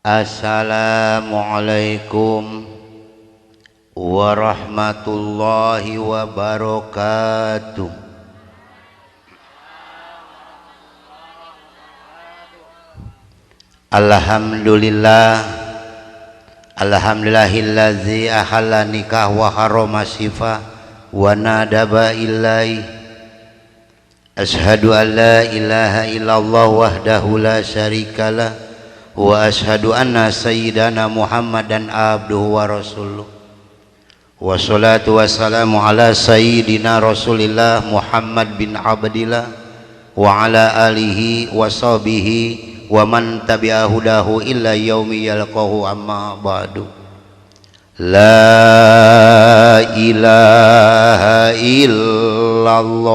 Assalamualaikum warahmatullahi wabarakatuh. Alhamdulillahillazi ahalla nikah wa harrama sifah wa nadaba ilai. Ashhadu an la ilaha illallah wahdahu la syarikalah wa ashhadu anna sayyidana Muhammadan abduhu wa rasuluh. Wassalatu wassalamu ala sayyidina Rasulillah Muhammad bin Abdillah wa ala alihi wa sahbihi wa man tabi'a hudahu illa yaumi yalqahu, amma ba'du. La ilaha illallah.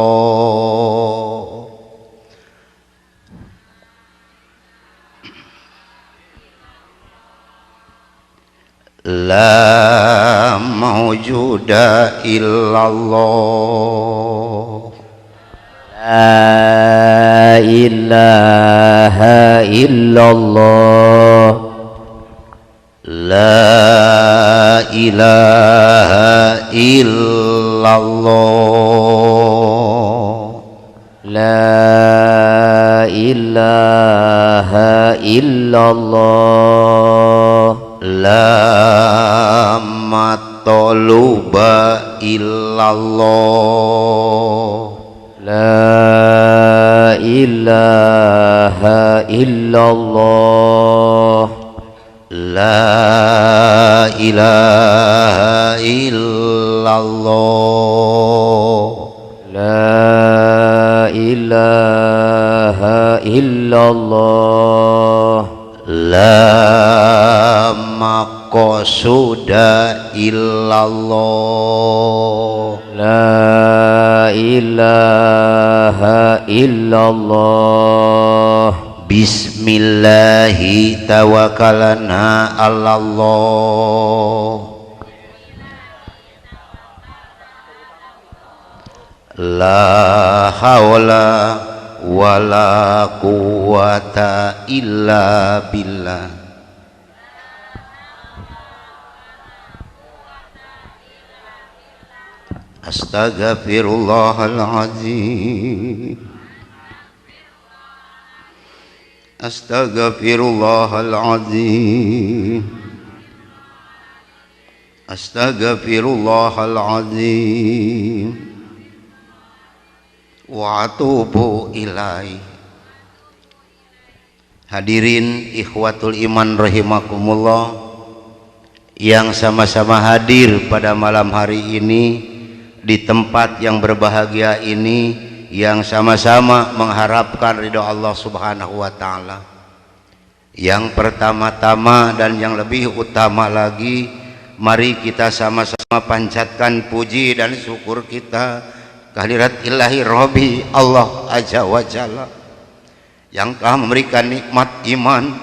La mawjuda illallah. La ilaha illallah. La ilaha illallah. La ilaha illallah. La matluba illallah. La ilaha illallah. La ilaha illallah. La ilaha illallah. La maqsuda illallah. La ilaha illallah. Bismillahi tawakkalna 'alallah. La haula wala quwwata illa billah. Astaghfirullahaladzim. Astaghfirullahaladzim. Astaghfirullahaladzim. Wa atubu ilaih. Hadirin ikhwatul iman rahimakumullah, yang sama-sama hadir pada malam hari ini di tempat yang berbahagia ini, yang sama-sama mengharapkan ridho Allah Subhanahu wa ta'ala. Yang pertama-tama dan yang lebih utama lagi, mari kita sama-sama panjatkan puji dan syukur kita kehadirat ilahi Rabbi Allah Azza wa Jalla, yang telah memberikan nikmat iman,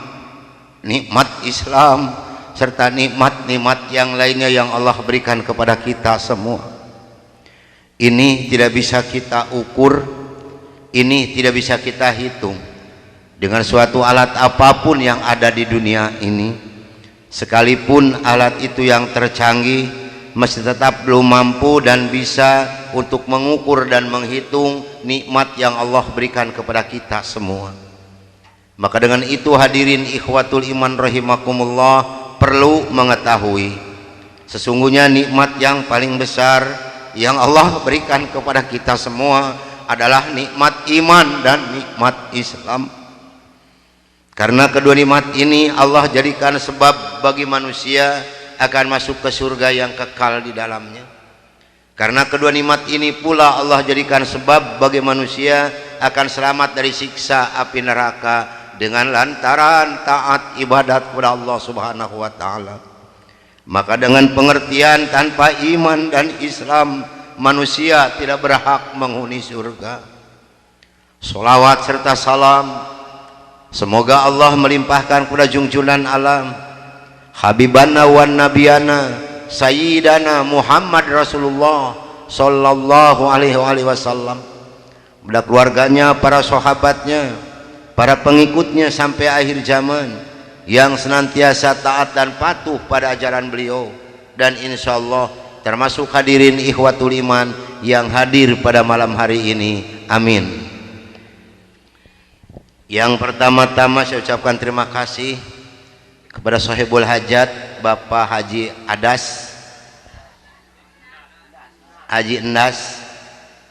nikmat Islam, serta nikmat-nikmat yang lainnya yang Allah berikan kepada kita semua. Ini tidak bisa kita ukur, ini tidak bisa kita hitung dengan suatu alat apapun yang ada di dunia ini. Sekalipun alat itu yang tercanggih, masih tetap belum mampu dan bisa untuk mengukur dan menghitung nikmat yang Allah berikan kepada kita semua. Maka dengan itu hadirin ikhwatul iman rahimakumullah, perlu mengetahui sesungguhnya nikmat yang paling besar yang Allah berikan kepada kita semua adalah nikmat iman dan nikmat Islam. Karena kedua nikmat ini Allah jadikan sebab bagi manusia akan masuk ke surga yang kekal di dalamnya. Karena kedua nikmat ini pula Allah jadikan sebab bagi manusia akan selamat dari siksa api neraka dengan lantaran taat ibadat kepada Allah Subhanahu wa ta'ala. Maka dengan pengertian tanpa iman dan Islam, manusia tidak berhak menghuni surga. Salawat serta salam semoga Allah melimpahkan kepada junjungan alam, habibana wan nabiyana sayyidana Muhammad Rasulullah sallallahu alaihi wasallam, kepada keluarganya, para sahabatnya, para pengikutnya sampai akhir zaman, yang senantiasa taat dan patuh pada ajaran beliau, dan insya Allah termasuk hadirin ikhwatul iman yang hadir pada malam hari ini. Amin. Yang pertama-tama saya ucapkan terima kasih kepada sahibul hajat Bapak Haji Haji Endas,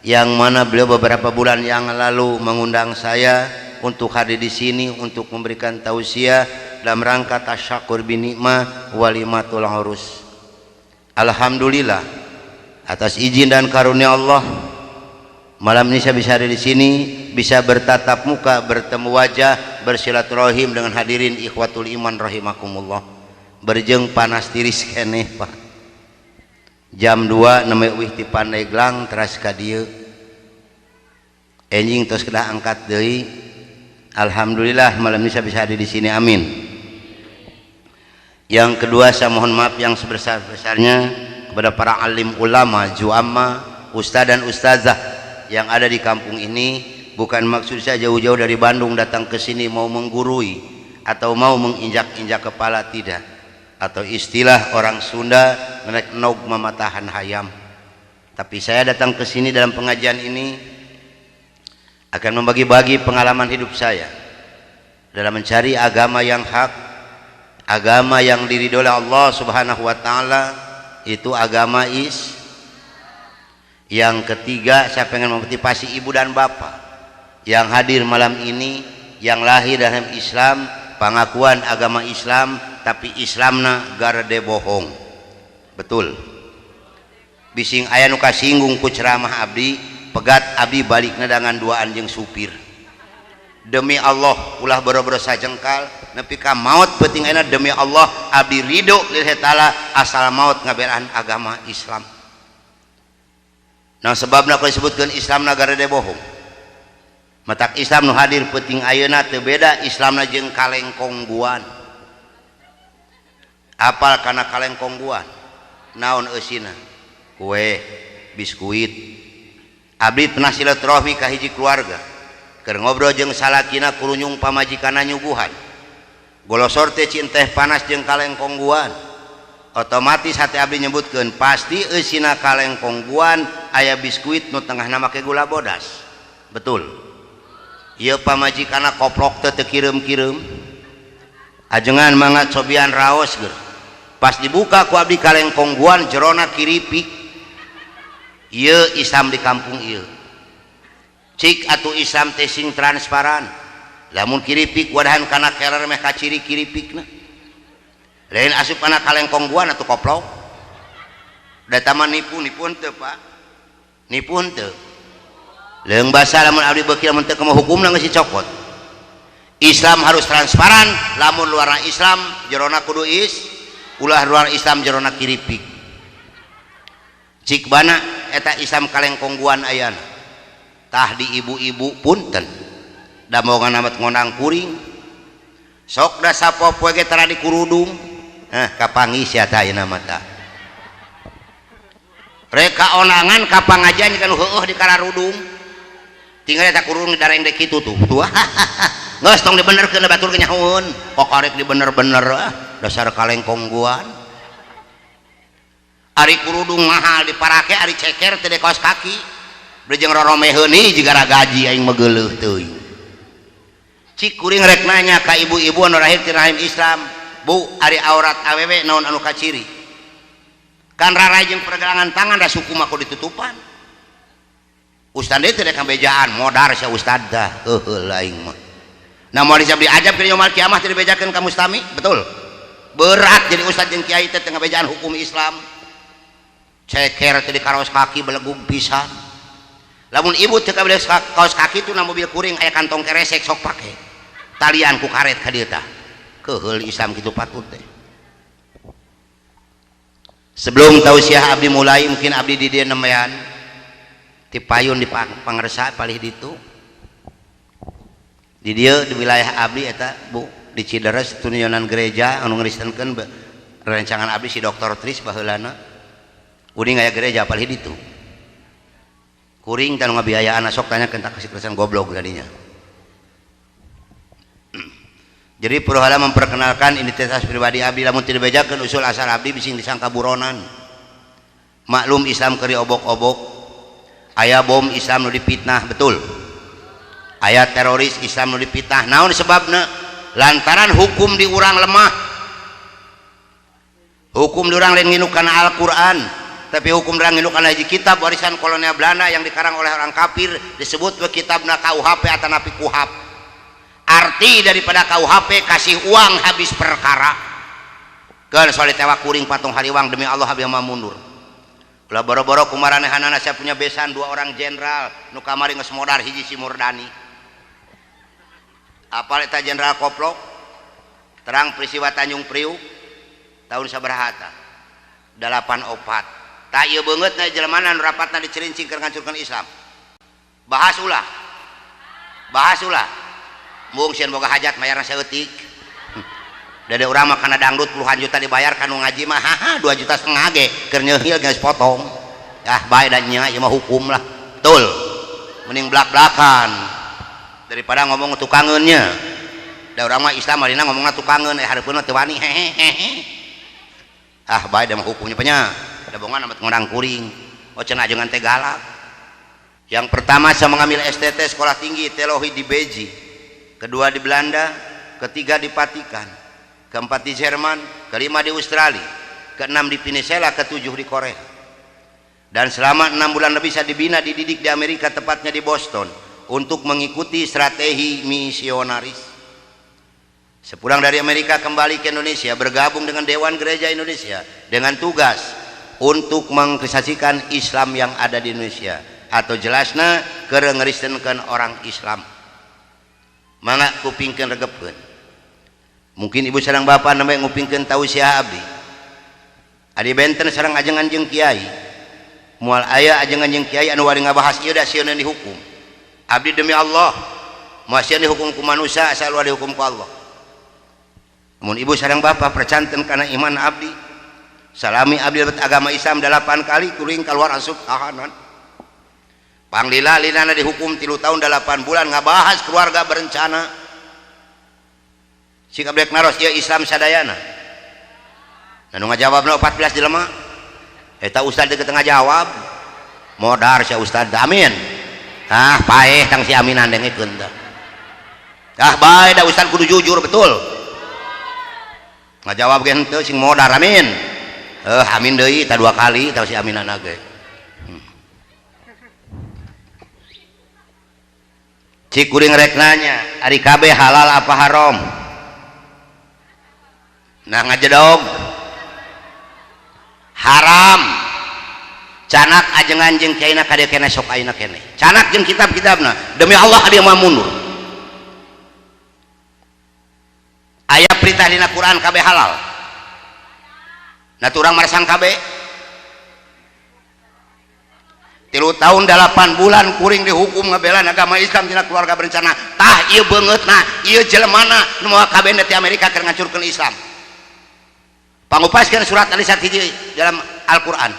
yang mana beliau beberapa bulan yang lalu mengundang saya untuk hadir di sini untuk memberikan tausiah dalam rangka tasyakur binikmah walimatul urus. Alhamdulillah atas izin dan karunia Allah, malam ini saya bisa ada di sini, bisa bertatap muka, bertemu wajah, bersilaturahim dengan hadirin ikhwatul iman rahimakumullah. Berjeng panas tiris keneh Pak. Jam 2 nembe wih ti Pandeglang teras ka dieu. Enjing tos kedah angkat deui. Alhamdulillah malam ini saya bisa hadir di sini. Amin. Yang kedua, saya mohon maaf yang sebesar-besarnya kepada para alim ulama, juama, ustaz dan ustazah yang ada di kampung ini. Bukan maksud saya jauh-jauh dari Bandung datang ke sini mau menggurui atau mau menginjak-injak kepala, tidak. Atau istilah orang Sunda menek nog mematahan hayam. Tapi saya datang ke sini dalam pengajian ini akan membagi-bagi pengalaman hidup saya dalam mencari agama yang hak, agama yang diridhoi oleh Allah Subhanahu wa taala, itu agama Yang ketiga, saya pengen memotivasi ibu dan bapak yang hadir malam ini, yang lahir dalam Islam, pengakuan agama Islam, tapi Islamna garde bohong. Betul. Bising aya nu kasinggung ku ceramah abdi, pegat abdi balikna dengan 2 anjing supir. Demi Allah ulah boro-boro sajengkal nepi ka maut penting ayeuna, demi Allah abdi ridho lillahi taala asal maut ngabelaan agama Islam. Nah sebabna kalau disebutkan Islamna garde bohong. Matak Islam nu hadir penting ayeuna teu beda Islamna jeung kalengkongguan. Apal kana kalengkongguan naon eusina? Kue, biskuit. Abdi pernah silaturahmi ka hiji keluarga, keur ngobrol jeung salakina kurunyung pamajikanna nyuguhan, golosor teh cin teh panas jeung kalengkongguan. Otomatis hati abdi nyebutkeun pasti eusina kalengkongguan aya biskuit nu tengahna make gula bodas. Betul. Ieu pamajikanna koplok teh teu kireum-kireum, ajengan mangat sobian raos geur. Pas dibuka ku abdi kalengkongguan jerona kiripik. Ieu Islam di kampung ieu. Cik atuh Islam teh sing transparan. Lamun kiripik wadahan kana keler meh kaciri kiripikna. Lain asup kana kalengkongguan atuh koplok. Da taman nipu teu Pak. Nipu teu. Leung basa lamun abdi beuki lamun teu kumaha hukumna geus dicokot. Islam harus transparan, lamun luar Islam jerona kudu ulah luar Islam jerona kiripik. Cik bana eta Islam kalengkongguan ayana. Tah di ibu-ibu punten. Da moga namet ngonang kuring. Sok da sapopoe ge tara di kurudung. Kapangis ya tah ayeuna mah tah. Reka onangan ka pangajian kan heueuh di kararudung. Tinggal eta kurung dareng dek kitu tuh. Geus tong dibenerkeun batur nyahoun. Kok arek dibener-bener dasar kalengkongguan. Ari kurudung mahal diparake, ari ceker teu kaos kaki. Beureujeng roromeheun ieu jigara gaji aing megeuleuh teuing. Cik kuring rek nanya ka ibu-ibu anu lahir ti rahim Islam, "Bu, ari aurat awewe naon anu kaciri?" Kan rarai jeung pergelangan tangan da suku mah kudu ditutupan. Ustad teh rek ngabejaan modar sia ustad dah. Heuheuh aing mah. Nah mau diajab ke yaumul kiamah teh dibejakeun ka mustami, betul. Berat jadi ustad jeung kiai teh ngabejaan hukum Islam. Ceker teh di kaos kaki belegug pisan. Lamun ibu teh kabeh kaos kaki teh na mobil kuring aya kantong keresek sok pake. Talian ku karet ka dieu tah. Keheul Islam kitu patut teh. Sebelum tausiah abdi mulai, mungkin abdi di dieu nembean ti payun di pangresa palih ditu. Di dia di wilayah abdi eta Bu, di Cideres tunyonan gereja anu ngeristenkeun rancangan abdi si Dr. Tris baheulana. Uning aya gereja palih ditu. Kuring tanu ngabiayaan sok tanyakeun tak kasih persen goblok tadinya. Jadi perlu hala memperkenalkan identitas pribadi abdi lamun teu dibejakeun usul asal abdi bising disangka buronan. Maklum Islam keri obok-obok, aya bom Islam nu dipitnah, betul. Aya teroris Islam nu dipitnah. Naon sebabna? Lantaran hukum di urang lemah. Hukum di urang lain nginuk kana Al-Qur'an, tapi hukum di urang nginuk kana hiji kitab warisan kolonial Belanda yang dikarang oleh orang kafir disebut kitabna KUHP atau napi KUHP. Arti daripada KUHP kasih uang habis perkara. Keun soal tewa kuring patung hariwang demi Allah abdi mah mundur. Ulah boro-boro kumaranehanana saya punya besan 2 orang jenderal nu kamari geus modar hiji si Murdani. Apal eta jenderal Koplok? Terang peristiwa Tanjung Priuk tahun sabaraha eta? 84. Tak ieu beungeutna jelemanan rapatna dicerincing keur ngancurkeun Islam. Bahas ulah. Bahas ulah. Mung sieun boga hajat mayarna saeutik. Dede urang mah kana dangdut puluhan juta dibayar kanu ngaji mah 2,5 juta ge keur nyeuhil geus potong. Bae da nya ieu mah hukum lah. Betul. Mending blak-blakan daripada ngomong tukangeunnya. Da urang mah Islam alina ngomongna tukangeun hareupeun teu wani hehehe. Bae da mah hukumnya penya. Da bongan amat ngondang kuring. Cenah ajengan teh galak. Yang pertama saya mengambil STT sekolah tinggi teologi di Beji. Kedua di Belanda, ketiga di Vatikan, keempat di Jerman, kelima di Australia, keenam di Venezuela, ketujuh di Korea. Dan selama 6 bulan lebih saya dibina, dididik di Amerika, tepatnya di Boston, untuk mengikuti strategi misionaris. Sepulang dari Amerika kembali ke Indonesia, bergabung dengan Dewan Gereja Indonesia dengan tugas untuk mengkrisasikan Islam yang ada di Indonesia, atau jelasnya ngeristenkeun orang Islam. Mangga kupingkeun regepkeun. Mungkin ibu sareng bapak namanya ngupingkeun tausiah abdi. Adi benten sareng ajengan jeung kiai. Moal aya ajengan jeung kiai anu wari ngabahas ieu da sieun dihukum. Abdi demi Allah, moal sieun dihukum ku manusia asal wari dihukum ku Allah. Mun ibu sareng bapak percanten kana iman abdi. Salami abdi agama Islam 8 kali kuring keluar asup tahanan. Panglila linana dihukum 3 tahun 8 bulan ngabahas keluarga berencana. Si kablek naros ieu Islam sadayana. Nu ngajawabna 14 jelema. Eta ustad teu tengah jawab. Modar sia ustad. Amin. Paeh tang si aminan dengekeun tah. Bae da ustad kudu jujur betul. Ngajawab ge henteu sing modar amin. Amin deui ta 2 kali tah si aminan ge. Cik kuring rek nanya, ari kabeh halal apa haram? Nah ngajedog haram. Canak ajengan jeung kiaina kade kene sok ayeuna kene. Canak jeung kitab-kitabna demi Allah dia mah mundur. Aya perintah dina Quran kabeh halal. Nah urang maresang kabeh 3 tahun 8 bulan kuring dihukum ngabela agama Islam tina keluarga berencana. Tah ieu beungeutna, ieu jelemana nu moal kabeh ti Amerika keur ngancurkeun Islam. Pangupaskeun surat Al-Isra dalam Al-Qur'an.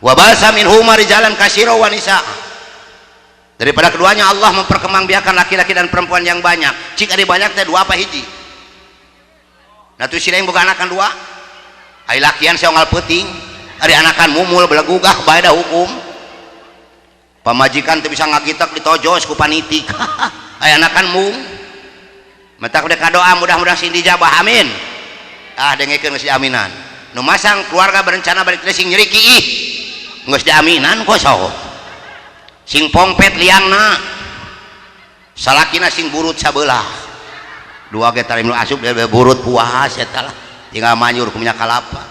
Wa basa minhum rijalan katsira wa nisa. Daripada keduanya Allah memperkembangbiakan laki-laki dan perempuan yang banyak. Cik ari banyak teh 2 apa hiji? Nah tu sireung boga anakan 2. Ai lakian saunggal peuting, ari anakan mumul belegugah bae da hukum. Pamajikan teu bisa ngagitek ditojos ku panitik. Aya anakan mung. Mentak udah kadoa mudah-mudahan sing dijabah amin. Dengekeun geus diaminan. Nu masang keluarga berencana balik teh sing nyeriki ih. Geus diaminan kosong. Sing pongpet liangna. Salakina sing burut sabelah. 2 ge tarim nu asup dia burut puas eta lah. Tinggal manyur ku minyak kalapa.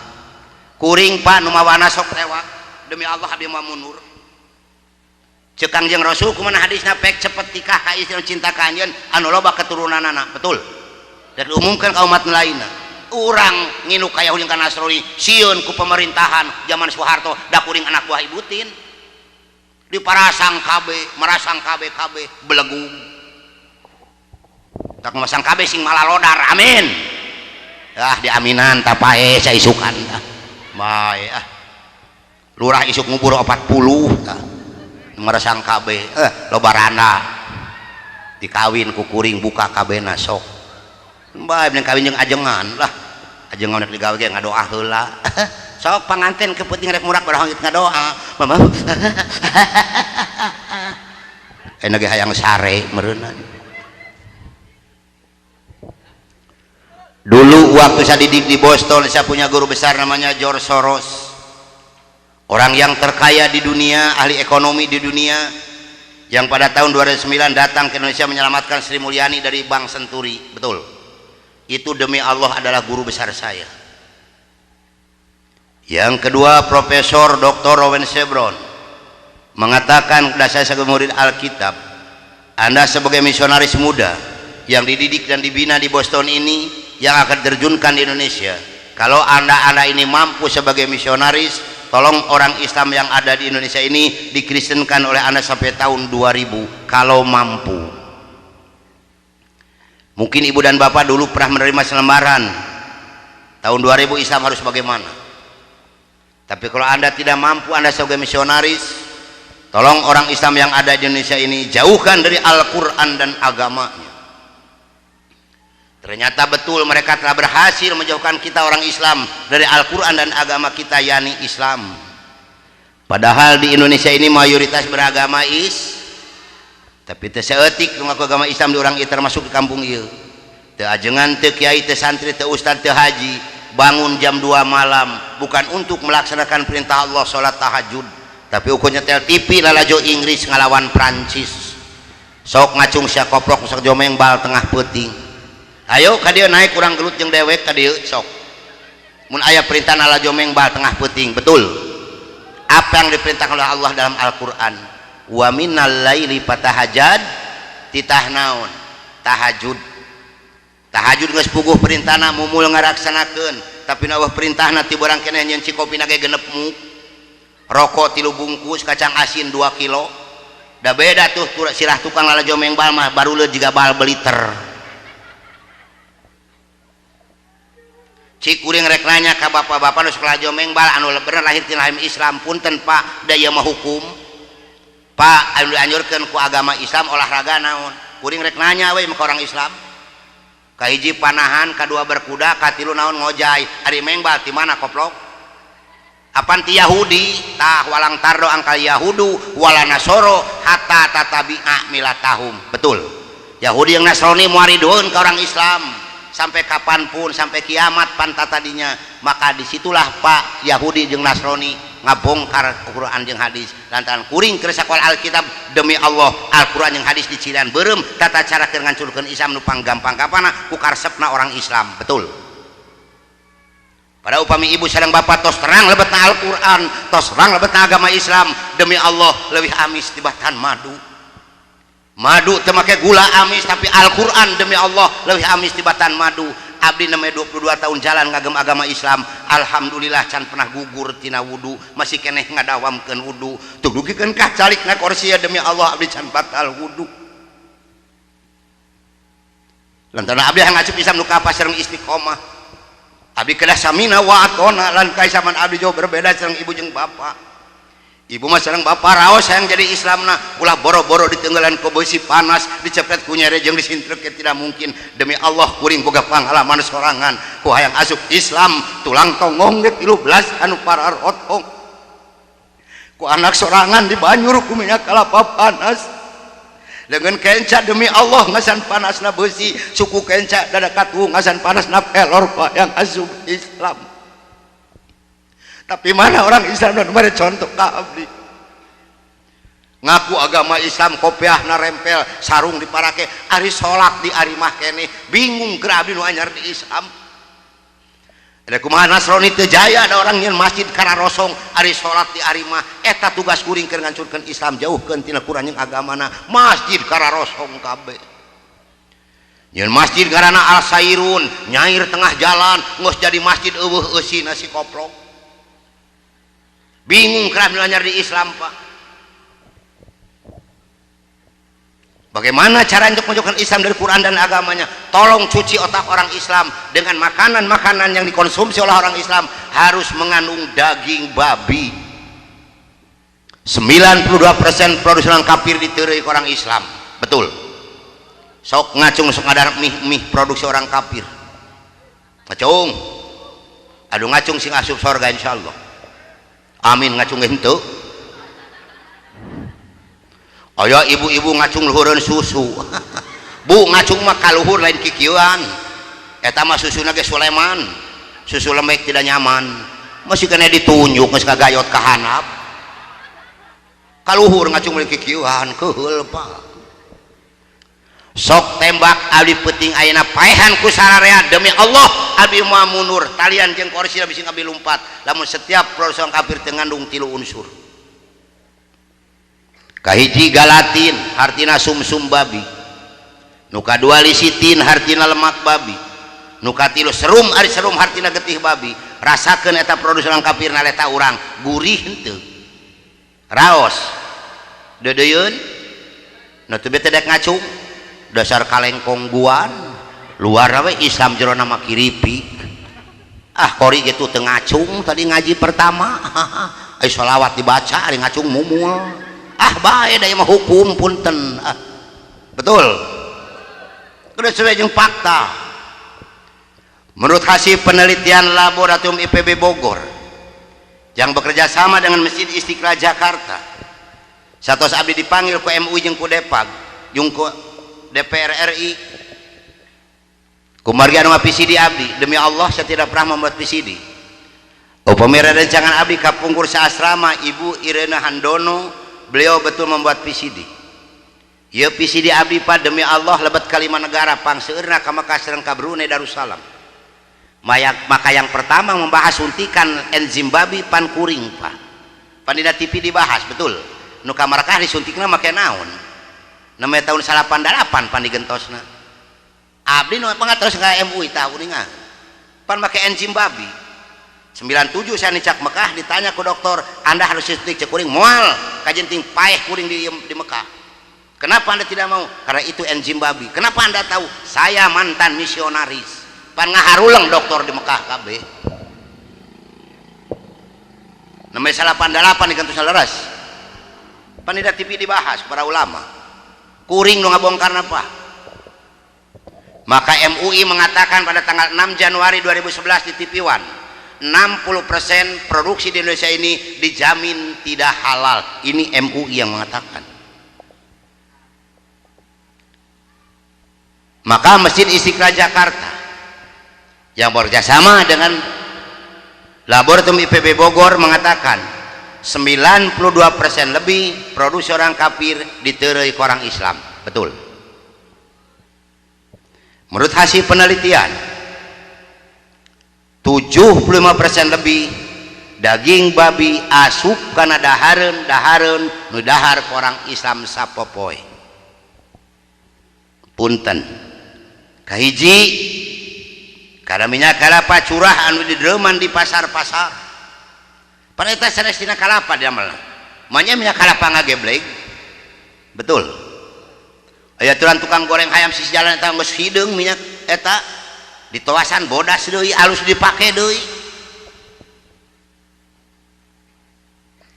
Kuring Pak nu mawana sok lewat. Demi Allah abdi mah mundur. Cek Kangjeng Rasul kumaha hadisna pek cepet nikah ka istri cinta ka anjeun anu loba keturunanana betul dan diumumkan ka umat lainna. Urang nginu ka Yahudi ka Nasrani sieun ku pemerintahan zaman Soeharto da kuring anak buah Ibu Tin diparasang kabeh marasang kabeh belegung tak masang kabeh sing malalodar amin. Diaminan tapae saisukan bae lurah isuk ngubur 40 merasang KB lobarana dikawin ku kuring buka kabena sok Mbak yang kawin jeung ajengan lah. Ajengan rek digawe ge ngadoa heula. Sok panganten kepenting rek murak barang ngadoa. Mama. Enak ge hayang sare meureunna. Dulu waktu saya didik di Boston, saya punya guru besar namanya George Soros. Orang yang terkaya di dunia, ahli ekonomi di dunia, yang pada tahun 2009 datang ke Indonesia menyelamatkan Sri Mulyani dari Bank Senturi. Betul. Itu demi Allah adalah guru besar saya. Yang kedua, Profesor Dr. Rowan Chevron mengatakan kepada saya sebagai murid Alkitab, Anda sebagai misionaris muda yang dididik dan dibina di Boston ini, yang akan terjunkan di Indonesia, kalau anda ini mampu sebagai misionaris, tolong orang Islam yang ada di Indonesia ini dikristenkan oleh anda sampai tahun 2000 kalau mampu. Mungkin ibu dan bapak dulu pernah menerima selembaran tahun 2000 Islam harus bagaimana, tapi kalau anda tidak mampu, anda sebagai misionaris, tolong orang Islam yang ada di Indonesia ini jauhkan dari Al-Quran dan agamanya. Ternyata betul mereka telah berhasil menjauhkan kita orang Islam dari Al-Quran dan agama kita, yakni Islam. Padahal di Indonesia ini mayoritas beragama tapi terseetik mengaku agama Islam di orang itu termasuk di kampung ieu. Teu ajengan, teu kiai, teu santri, teu ustad, teu haji, bangun jam 2 malam bukan untuk melaksanakan perintah Allah salat tahajud, tapi ukur nyetel TV lalajo Inggris ngalawan Prancis. Sok ngacung sia koprok sok jomeng bal tengah peuting. Ayo ka dieu naik kurang gelut jeung dewek ka dieu sok. Mun aya perintah ala jomeng bal tengah peuting, betul. Apa yang diperintahkan oleh Allah dalam Al-Qur'an? Wa minal laili fatahajjad, titah naon? Tahajud. Tahajud geus puguh perintahna mumul ngaraksanakeun, tapi na perintahna ti barang keneh nyeun cikopina ge genep muk. Rokok 3 bungkus, kacang asin 2 kilo. Da beda tuh sirah tukang ala jomeng bal mah baruleud jiga bal beliter. Cik kuring rek nanya ka bapak-bapak nu sekolah jomeng bal anu bener lahir ti rahim Islam, punten Pak, da ieu mah hukum. Pak, anu dianjurkeun ku agama Islam olahraga naon? Kuring rek nanya we ka orang Islam. Kahiji panahan, kadua berkuda, katilu naon ngojay. Ari mengbal ti mana koplok? Apan ti Yahudi, tah walang tardo angkal Yahudu wala Nasoro hatta tatabi'a milatahum. Betul. Yahudi yang Nasrani muaridoun ka orang Islam. Sampai kapanpun, sampai kiamat panta tadinya, maka disitulah Pak Yahudi jeung Nasrani ngabongkar Al-Quran jeung hadis lantaran kuring keur sakoal Alkitab. Demi Allah Al-Quran jeung hadis dicirian beureum tata cara keur ngancurkeun Islam nu panggampang kapana ku karesepna orang Islam. Betul. Pada upami ibu sareng bapak tos terang lebetna Al-Quran, tos terang lebetna agama Islam, demi Allah leuwih amis tibatan madu. Madu teu make gula amis, tapi Al-Quran demi Allah leuwih amis tibatan madu. Abdi namanya 22 tahun jalan ngagem agama Islam, alhamdulillah can pernah gugur tina wudu, masih keneh ngadawamkeun wudu. Teu dugikeun kah calikna kursi demi Allah abdi can batal wudu. Lantaran abdi hayang asup Islam nu ka sareng istiqomah. Abdi kedah samina wa atona lan kaisaman abdi jauh berbeda sareng ibu jeung bapak. Ibu mah sareng bapak raos hayang jadi Islamna, ulah boro-boro ditenggelan ku beusi panas, dicepet ku nyere jeung disintrek tidak mungkin. Demi Allah kuring boga pangalaman sorangan ku hayang asup Islam, tulang tongong ge 13 anu parar otong. Ku anak sorangan di Banyur ku minyak kalapa panas. Dengan kenca demi Allah ngasan panasna beusi, suku kenca dadakatu ngasan panasna pelor hayang asup Islam. Tapi mana orang Islam dan mana contoh ka abdi ngaku agama Islam, kopiahna rempel, sarung diparake, ari sholat di ari mah keneh bingung keur abdi nu anyar di Islam. Ada kumaha Nasrani teu jaya, ada orang nyeun masjid kararosong ari sholat di ari mah. Eta tugas kuring keur ngancurkeun Islam, jauhkeun tina Quran jeung agamana, masjid kararosong kabeh. Nyeun masjid ngaranna Al-Sairun, nyair tengah jalan, geus jadi masjid eueuh eusina si koplok. Bingung kerana belajar di Islam, Pak. Bagaimana cara untuk menunjukkan Islam dari Quran dan agamanya? Tolong cuci otak orang Islam dengan makanan-makanan yang dikonsumsi oleh orang Islam harus mengandung daging babi. 92% produksi kafir diterima orang Islam. Betul. sok ngacung sok ngadar mih produksi orang kafir ngacung aduh ngacung sing asup surga insyaallah amin ngacung henteu aya ibu-ibu ngacung luhureun susu bu ngacung mah kaluhur lain kikieuan eta mah susuna ge Sulaiman susu lembek tidak nyaman masih kena ditunjuk geus kagayot ka handap kaluhur ngacung lain kikieuan keheul Pak sok tembak abdi peuting ayeuna paehan ku sararea demi Allah abdi moal mundur talian jeung kursi abdi sing abdi lumpat lamun setiap produksi kafir teu ngandung 3 unsur kahiji galatin hartina sumsum babi nu kadua lisitin hartina lemak babi nu katilu serum ari serum hartina getih babi rasakeun eta produksi orang kafir naleta urang gurih henteu raos deudeuyeun nu teu bete dek ngacung dasar kalengkong guan luar we Islam jero nama kiripi kori gitu teu ngacung tadi ngaji pertama sholawat dibaca ari ngacung mumul bae da mah hukum punten betul kudu sesuai jeung fakta menurut hasil penelitian laboratorium IPB Bogor yang bekerja sama dengan Masjid Istiqlal Jakarta satos abdi dipanggil ku MUI jeung ku Depag jeung ku DPR RI kumargi anu PCD abdi demi Allah saya tidak pernah membuat PCD upami rancangan abdi kapungkur saasrama Ibu Irena Handono beliau betul membuat PCD ya PCD abdi Pak demi Allah lebet kalima negara pangseurna ka Makassar ka Brunei Darussalam maka yang pertama membahas suntikan enzim babi pan kuring Pak pan dina TV dibahas betul nu ka Marakah disuntikna make naon namanya tahun 88 pan digentosna abdi nu pangatos ka MUI tahu ningan pan make enzim babi 97 saya nicak Mekah ditanya ke dokter anda harus suntik cek kuring moal kajenting paeh kuring di Mekah kenapa anda tidak mau karena itu enzim babi kenapa anda tahu saya mantan misionaris pan ngaharulang dokter di Mekah kabeh namanya 88 digantos leres pan di TV dibahas para ulama kuring nu ngabongkar apa maka MUI mengatakan pada tanggal 6 Januari 2011 di TV One 60% produksi di Indonesia ini dijamin tidak halal ini MUI yang mengatakan maka Masjid Istiqlal Jakarta yang bekerjasama dengan Laboratorium IPB Bogor mengatakan 92% lebih produksi orang kafir diterei ke orang Islam betul menurut hasil penelitian 75% lebih daging babi asup karena dahareun nu dahar orang Islam sapopoe punten kahiji kada minyak kalapa curah anu didereman di pasar-pasar pada eta sanes dina kalapa diamalna manya minyak kalapa ngagebleg betul aya tukang goreng hayam sisi jalan eta geus hideung minyak eta ditoasan bodas deui alus dipake deui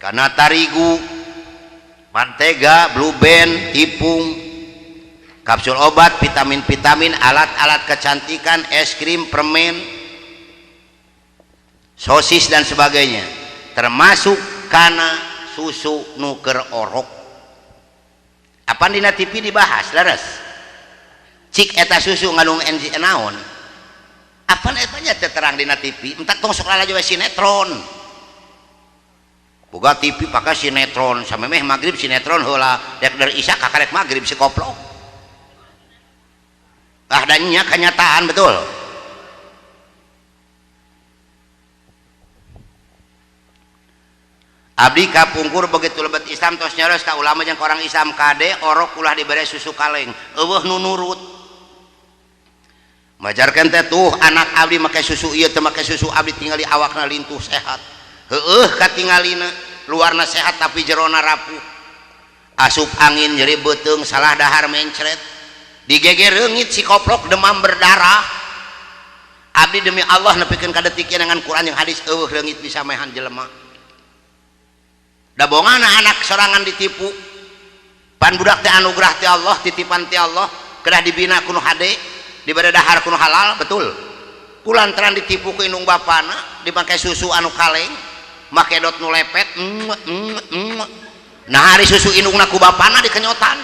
karena tarigu mantega blue band tipung kapsul obat vitamin alat-alat kecantikan es krim permen sosis dan sebagainya termasuk karena susu nuker orok apa dina TV dibahas leres cik eta susu ngandung enzim naon apa etanya terang dina TV entak tong sok lalajo sinetron boga TV pakai sinetron samemeh magrib sinetron heula dek dari isya ka karek magrib si koplok adanya kenyataan betul abdi kapungkur begitu lebet Islam tos nyaros ka ulama jeung orang Islam kade orok ulah dibere susu kaleng eueuh nu nurut majarkan teh tuh anak abdi make susu ieu teu make susu abdi tingali awakna lintuh sehat heueuh katingalina luarna sehat tapi jerona rapuh asup angin nyeri beuteung salah dahar mencret digeger reungit si koplok demam berdarah abdi demi Allah nepikeun ka detik dengan Quran yang hadis eueuh reungit bisa mehan jelema da bongana anak sorangan ditipu pan budak teh anugerah ti Allah titipan ti Allah kedah dibina kuno hade diberi dahar kuno halal betul kulantaran ditipu ku indung bapana dipakai susu anu kaleng make dot nu lepet nah hari susu indungna ku bapana dikenyotan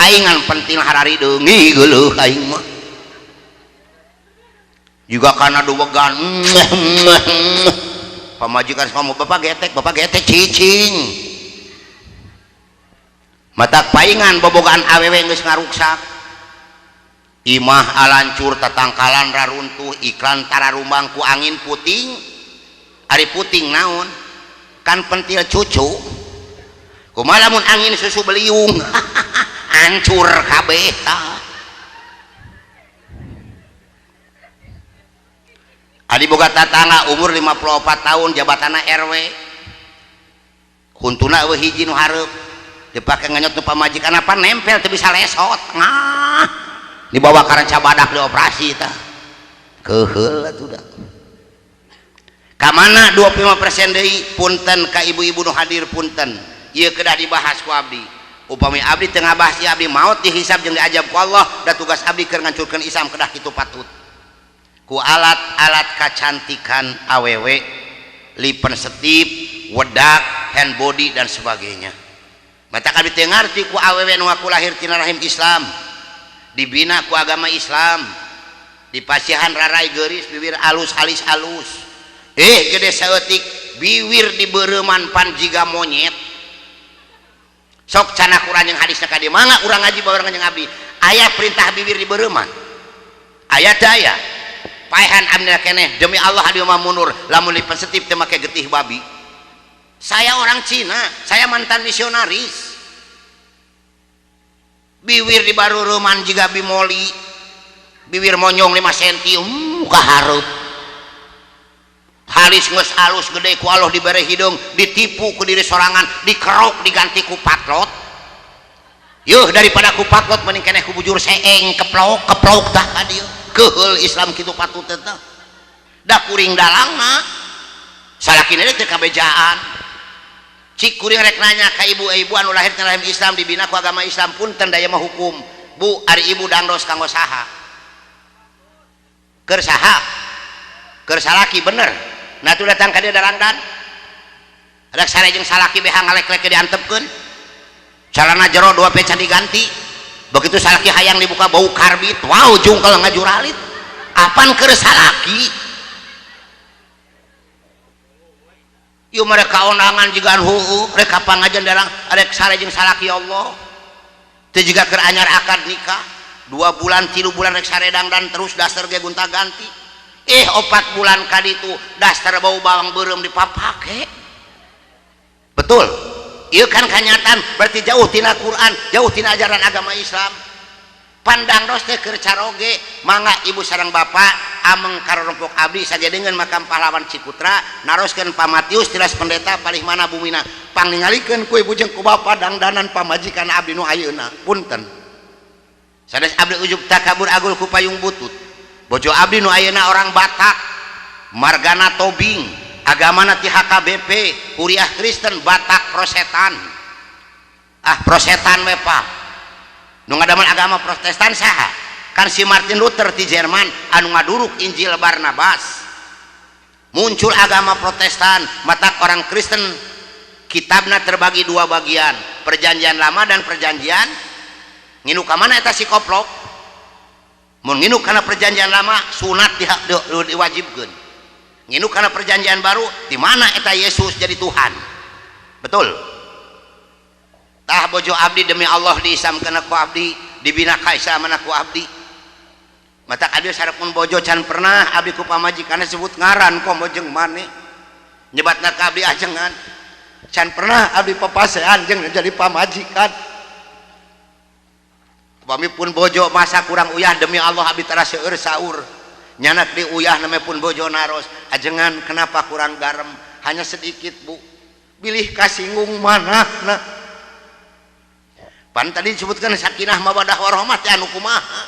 aingan penting harari deungi geuleuh aing mah juga karena duwegan pamajikan kamu bapak getek cicing matak paingan bobogaan awewe geus ngaruksak imah alancur tatangkalan raruntuh iklan tararumbang ku angin puting ari puting naon kan pentil cucu kumaha lamun angin susu beliung hancur kabeh adi boga tatangga umur 54 tahun jabatana RW kuntuna eueuh hiji nu hareup dipake nganyot nu pamajikan apa nempel teu bisa lesot ngah dibawa ka ranca badak dioperasi tah keheul atuh da ka mana 25% deui punten ka ibu-ibu nu hadir punten ieu kedah dibahas ku abdi upami abdi teu ngabahas ieu abdi maot dihisab jeung diajab ku Allah da tugas abdi keur ngancurkeun Islam kedah kitu patut ku alat-alat kecantikan awewe lipen setip wedak hand body dan sebagainya mata abdi teu ngarti ku awewe nu ngaku lahir tina rahim Islam dibina ku agama Islam dipasihan rarai geuris bibir alus alis alus gede saeutik bibir dibeureman pan jiga monyet sok cana Quran yang hadisna ka dieu mangga urang ngaji barengan jeung abdi aya perintah bibir dibeureman aya teh aya paehan abdi keneh demi Allah abdi mah mundur lamun lipen setip teu make getih babi saya orang Cina saya mantan misionaris bibir di baru ruman juga bimoli bibir monyong 5 cm kahareup halis geus alus gede ku Allah dibere hidung ditipu ku diri sorangan dikerok diganti ku patlot yuh daripada ku patlot mending keneh ku bujur seeng keplok tah ka dieu keheul Islam kitu patut teh da kuring dalangna salakina teh kabejaan cik kuring rek nanya ka ibu-ibu anu lahir tina rahim Islam dibina ku agama Islam punten daya mah hukum bu ari ibu dangdos kanggo saha keur saha keur salaki bener nah tu datang ka dieu darangdan rek sare jeung salaki beha ngalek-lek diantepkeun calana jero 2 peca diganti begitu salaki hayang dibuka bau karbit wow jungkel ngajuralit apan keur salaki yuk mereka onangan juga mereka pangajan darang arek sare jeung salaki Allah teu juga keur anyar akad nikah 2 bulan 3 bulan rek sare dangdan terus dasar ge gonta ganti 4 bulan kaditu dasar bau bawang beureum dipapake betul ieu kan kanyataan berarti jauh tina Quran jauh tina ajaran agama Islam pandang dos teh keur caroge mangga ibu sareng bapak ameng karorompok abdi sajedeungeun makam pahlawan Ciputra naroskeun pamatius tilas pendeta palih mana bumina pangingalikeun ku ibu jeung ku bapa dangdanan pamajikan abdi nu ayeuna punten sanes abdi ujug takabur agul ku payung butut bojo abdi nu ayeuna orang Batak margana tobing agamana ti HKBP Kuliah Kristen Batak Prosetan prosetan we Pak nu ngadaman agama Protestan saha kan si Martin Luther ti Jerman anu ngaduruk Injil Barnabas muncul agama Protestan mata orang Kristen kitabna terbagi 2 bagian perjanjian lama dan perjanjian nginu ka mana eta si koplok mun nginu kana perjanjian lama sunat diwajibkeun nginu kana perjanjian baru di mana eta Yesus jadi Tuhan betul tah bojo abdi demi Allah diisamkeun ku abdi dibina ka Islam ku abdi mata abdi sarepun bojo can pernah abdi ku pamajikanna sebut ngaran komo jeung maneh nyebatna ka abdi ajengan can pernah abdi papasean jeung jadi pamajikan upami pun bojo masa kurang uyah demi Allah abdi tara seueur saur nyanak di uyah name pun bojo naros ajengan kenapa kurang garam hanya sedikit bu bilih kasinggung manahna pan tadi disebutkan sakinah mawadah warahmah anu kumaha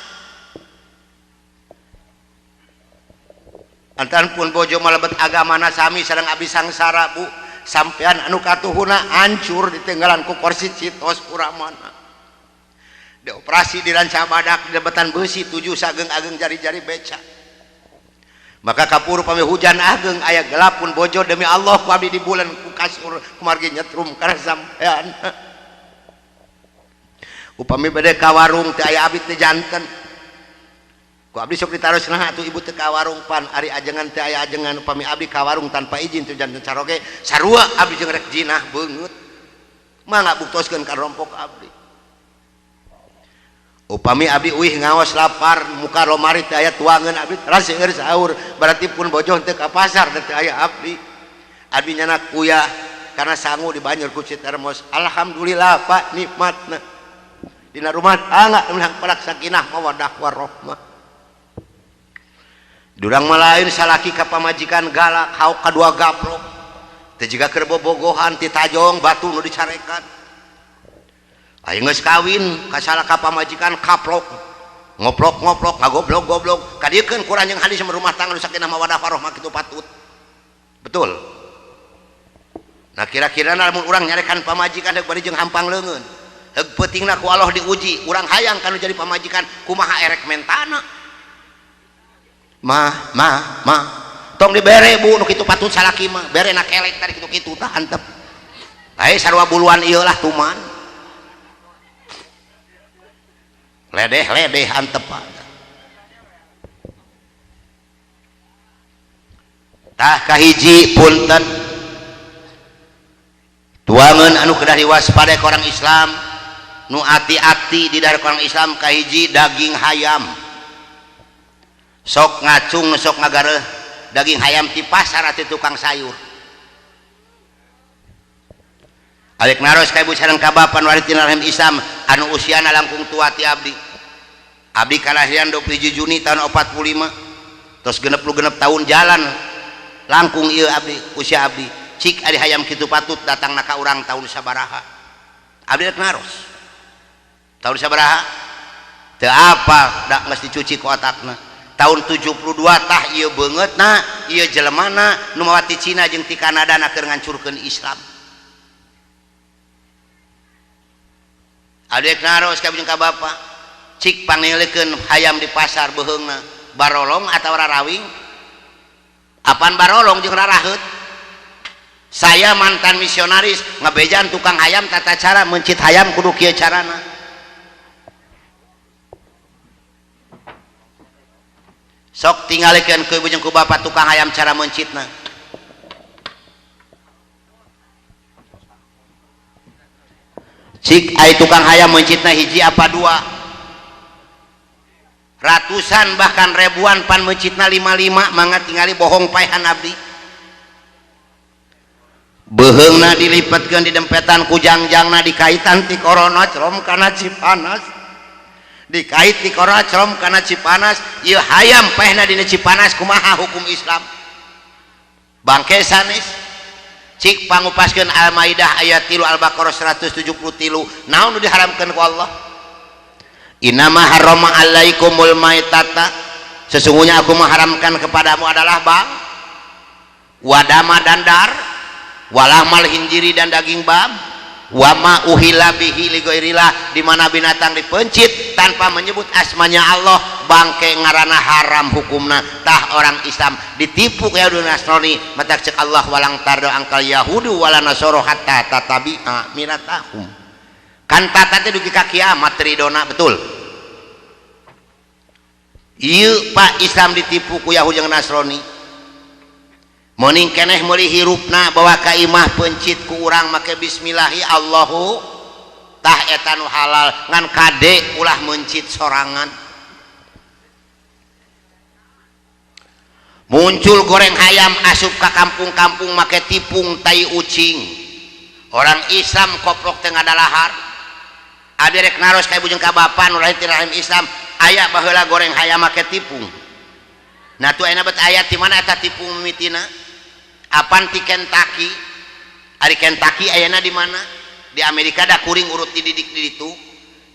antan pun bojo malebet agamana sami sareng abdi sangsara bu sampean anu katuhuna hancur ditinggalan ku kursi citos kuramana dioperasi di ranca badak di debatan besi 7 sageng-ageng jari-jari beca. Maka kapur pami hujan ageng aya gelap pun bojo demi Allah ku abdi di bulan ku kasur kumargi nyetrum kana sampean. Upami bade ka warung teh aya abdi teh janten. Ku abdi sok ditarosna atuh ibu teh ka warung pan ari ajengan teh aya ajengan upami abdi ka warung tanpa izin teh janten caroge sarua abdi jeung rek jinah beungeut. Mangga buktoskeun ka rompok abdi. Upami abdi uih ngaos lapar muka lomari teh aya tuangan abdi raseur sahur berarti pun bojoh teh ka pasar teh aya abdi nyana kuyah karena sangu di banjur ku termos. Alhamdulillah Pak nikmatna dina rumah tangga menang parak sakinah mawaddah warahmah. Durang malain salaki ka pamajikan galak hauk kadua gaplok teh jiga keur bobogohan ti tajong batu nu dicarekan. Ayo geus kawin ka salaka pamajikan kaplok ngoplok-ngoplok ngagoblok-goblok kadiekeun kurang jeung hadis rumah tangga nu sakinah mawaddah warahmah kitu patut. Betul. Nah kira-kira lamun urang nyarekan pamajikan deuk bari jeung hampang leungeun heug peutingna ku Allah diuji urang hayang kanu jadi pamajikan kumaha erek mentana. Mah tong dibere bu nu kitu patut salaki mah bere na kelek tadi kitu-kitu tah antep. Ai sarua buluan ieu lah tuman. Ledeh antep tah kahiji punten tuangan anu kedah diwaspadai ke orang Islam nu ati-ati di dari orang Islam kahiji daging hayam sok ngacung sok ngagareh daging hayam di pasar atau tukang sayur alik naros ka ibu sareng ka bapa nu ari tina rahim Islam anu usiana langkung tua ti abdi kalahiran 27 Juni tahun 45 terus genep tahun jalan langkung ieu abdi usia abdi cik ari hayam kitu patut datang ka urang tahun sabaraha abdi rek naros tahun sabaraha teu apa da geus dicuci ku otakna tahun 72 tah ieu beungeutna ieu jelemana nu mawati Cina jeung ti Kanada na keur ngancurkeun Islam. Adek naros ka jeung ka bapa cik pangelikeun hayam di pasar beheungna barolong atau rarawing apaan barolong jeung raraheut saya mantan misionaris ngabejan tukang hayam tata cara mencit hayam kudu kieu carana sok tingalikeun ku ibu jeung ku bapa tukang hayam cara mencitna cik ai tukang hayam mencitna hiji apa dua ratusan bahkan ribuan pan mencitna 55 mangga tingali bohong paehan abdi beheungna dilipetkeun di dempetan ku jangjangna dikaitan ti korona crom kana Cipanas dikait ti korona crom kana Cipanas ieu hayam paehna dina Cipanas kumaha hukum Islam bangke sanes cik pangupaskeun Al-Maidah ayat 3 Al-Baqarah 173 naon nu diharamkeun ku Allah innama harrama alaikumul maitata sesungguhnya aku mengharamkan kepadamu adalah bang wadama dan dar walahmal hinjiri dan daging bab wama uhila bihi li ghairillah di mana binatang dipencit tanpa menyebut asmanya Allah bangke ngaranna haram hukumna tah orang Islam ditipu ke Yahudi Nasrani matak cek Allah walang tardo angkal Yahudu wala nasoro hatta tatabi'a milatahum kan tata teh dugi ka kiamat ridona betul ieu Pak Islam ditipu ku Yahudi jeung Nasrani meuning keneh meuli hirupna bawa ka imah pencit ku urang make bismillahi Allahu tah eta nu halal ngan kade ulah mencit sorangan muncul goreng hayam asup ka kampung-kampung make tipung tai ucing orang Islam koplok teu ngadalahar abdi rek naros ka ibu jeung ka bapa nu lahir ti rahim Islam aya baheula goreng hayam make tipung nah tu ayeuna bet aya ti mana eta tipung mimitina apan ti Kentucky ari Kentucky ayeuna di mana di Amerika da kuring urut dididik di ditu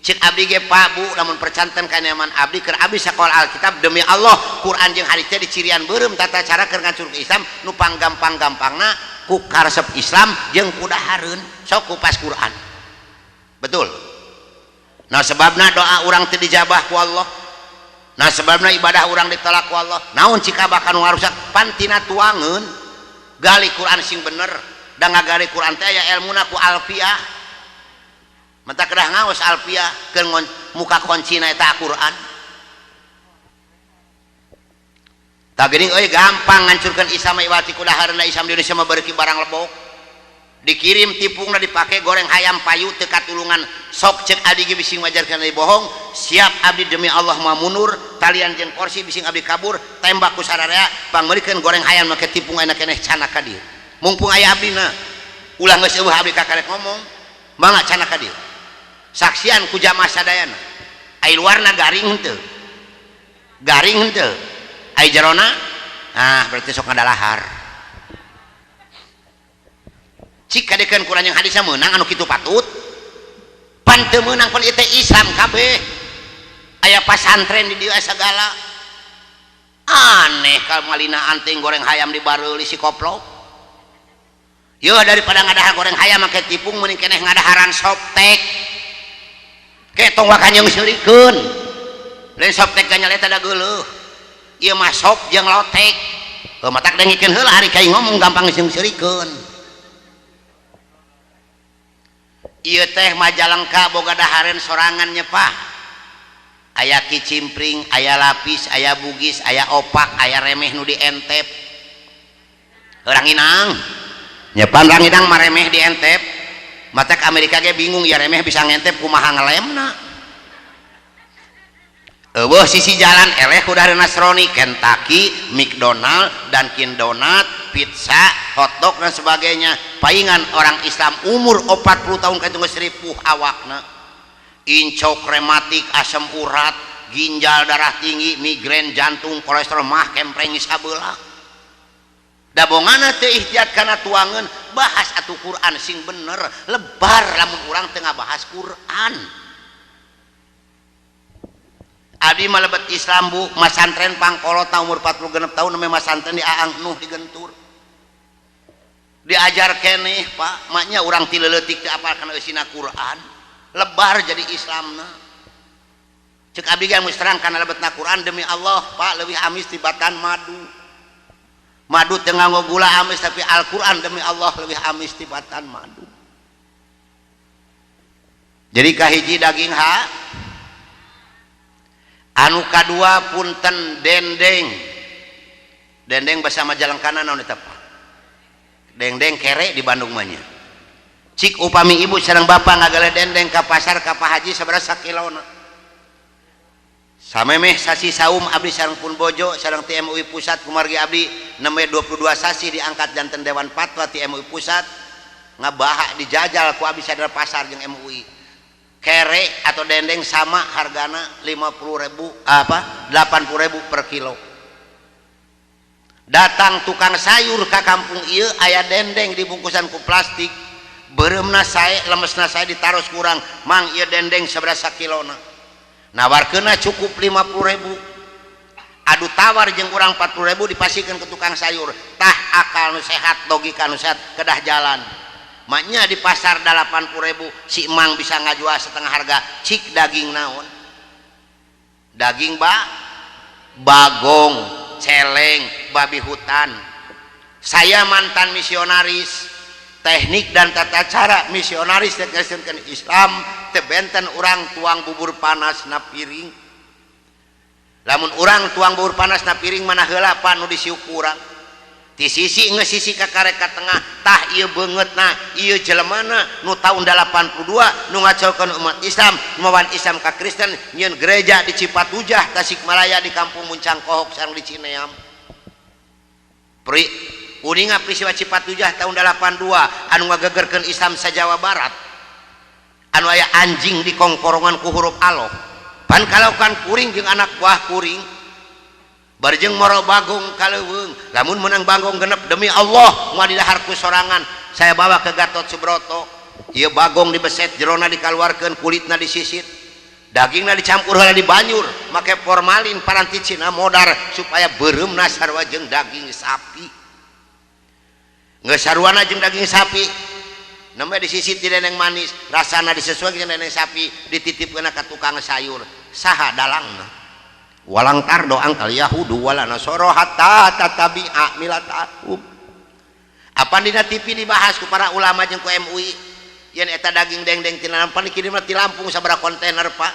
cek abdi ge Pak Bu lamun percanten ka nyaman abdi keur abdi sakola Alkitab demi Allah Quran jeung hadis teh dicirian beureum tata cara keur ngancurkeun Islam nu panggampang-gampangna ku karesep Islam jeung kudahareun sok kupas Quran betul Nah sebabna doa orang teu dijabah ku Allah. Nah sebabna ibadah orang ditolak ku Allah. Naon cika bakan ngarusak pantina tuangeun gali Quran sing bener da ngagali Quran teh aya elmuna ku alfiah. Mata kedah ngaos alfiah keun muka kuncina eta Quran. Tak geuning euy gampang ngancurkeun Islam iwati ku dahareuna Islam di Indonesia mah beureuk barang lebok. Dikirim tipungna dipake goreng hayam payu teu katulungan sok cek adi ge bising wajarkeun ari bohong siap abdi demi Allah mah mundur talian jeung kursi bising abdi kabur tembak ku sararea pangmeulikeun goreng hayam make tipung ayeuna keneh cana ka dieu mumpung aya abdina ulah geus eueuh abdi kakarek ngomong mangga cana ka dieu saksian ku jamaah sadayana ai luarna garing henteu ai jerona berarti sok ngadalahar cik kadekeun Quran yang hadisnya menang anu kitu patut pan teu meunang pan ieu teh Islam kabeh aya pasantren di dieu sagala aneh ka malina anting goreng hayam di bareuli si koplok yeuh daripada ngadahar goreng hayam make tipung mending keneh ngadaharan soptek ke tong wakanyong seurikeun lain soptek nyaleta da geuleuh ieu mah sop jeung lotek matak dengikeun heula ari kai ngomong gampang seurikeun. Ieu teh Majalengka boga daharen sorangan nyepah aya kicimpring aya lapis aya bugis aya opak aya remeh nu dientep ranginang nyepan ranginang maremeh dientep matak Amerika ge bingung ya remeh bisa ngentep kumaha ngelemna eueuh sisi jalan eleh ku dari Nasrani Kentucky, McDonald, Dunkin Donat, pizza, hotdog dan sebagainya paingan orang Islam umur 40 tahun kaitu geus ripuh awakna incok rematik asam urat ginjal darah tinggi migrain jantung kolesterol mah kempreng sabeula da bongana teu ihtiyat kana tuangeun bahas atuh Quran sing bener lebar lamun urang teu ngabahas Quran. Abdi malebet Islam bu masantren pangkolota umur 46 tahun namanya masantren di Aang Nuh di Gentur diajar keneh pak maknya orang tileletik teu apal kana eusina Quran lebar jadi Islamna cek abdi ge musterang kana lebetna Quran demi Allah pak leuwih amis tibatan madu teu nganggo gula amis tapi Al-Quran demi Allah leuwih amis tibatan madu jadi kahiji daging anu kadua punten dendeng bahasa Majalengkana naon eta Pak dendeng kere di Bandung mah nya cik upami ibu sareng bapak ngagale dendeng ka pasar ka Pak Haji sabaraha sakilona samemeh sasi saum abdi sareng pun bojo sareng ti MUI pusat kumargi abdi nembe 22 sasi diangkat janten Dewan Fatwa ti MUI pusat ngabaha dijajal ku abdi sadar pasar jeung MUI kere atau dendeng sama hargana 80.000 80.000 per kilo datang tukang sayur ke kampung ieu aya dendeng dibungkusan ku plastik bereumna sae lemesna sae ditaros kurang mang ieu dendeng sabaraha kilona nawarkeunna cukup 50.000 adu tawar jeung urang 40.000 dipasikeun ke tukang sayur tah akal nu sehat logika nu sehat kedah jalan maknya di pasar 80.000 si emang bisa ngajual setengah harga cik daging naon daging bagong celeng babi hutan saya mantan misionaris teknik dan tata cara misionaris ngajarkeun Islam teu benten urang tuang bubur panas na piring lamun urang tuang bubur panas na piring mana heula pa nu disiuk urang di sisi ngesisi ka karek ka tengah tah ieu beungeutna ieu jelemana nu taun 82 nu ngacokeun umat Islam mawan Islam ka Kristen nyieun gereja di Cipatujah Tasikmalaya di kampung Muncang Kohok sareng di Cineam uninga peristiwa Cipatujah tahun 82 anu ngagegerkeun Islam sa Jawa Barat anu aya anjing di kongkorongan ku huruf aloh pan kalaukan kuring jeung anak buah kuring barjeng moro bagong kaleuweung lamun menang bagong genep demi Allah moal didahar ku sorangan saya bawa ke Gatot Subroto ieu bagong dibeset jerona dikaluarkeun kulitna disisir dagingna dicampur heula di banyur make formalin paranti Cina modar supaya beureumna sarua jeung daging sapi geus saruana jeung daging sapi namanya disisit di neneng manis rasana disesuaikan neneng sapi dititipkeun ka tukang sayur saha dalangna walang tardo angkal yahudu wala nasoro hatta tatabi'a milatahum. Apa dina TV dibahas ku para ulama jeung ku MUI yen eta daging dengdeng tina Lampung dikirimna ti Lampung sabaraha kontainer Pak.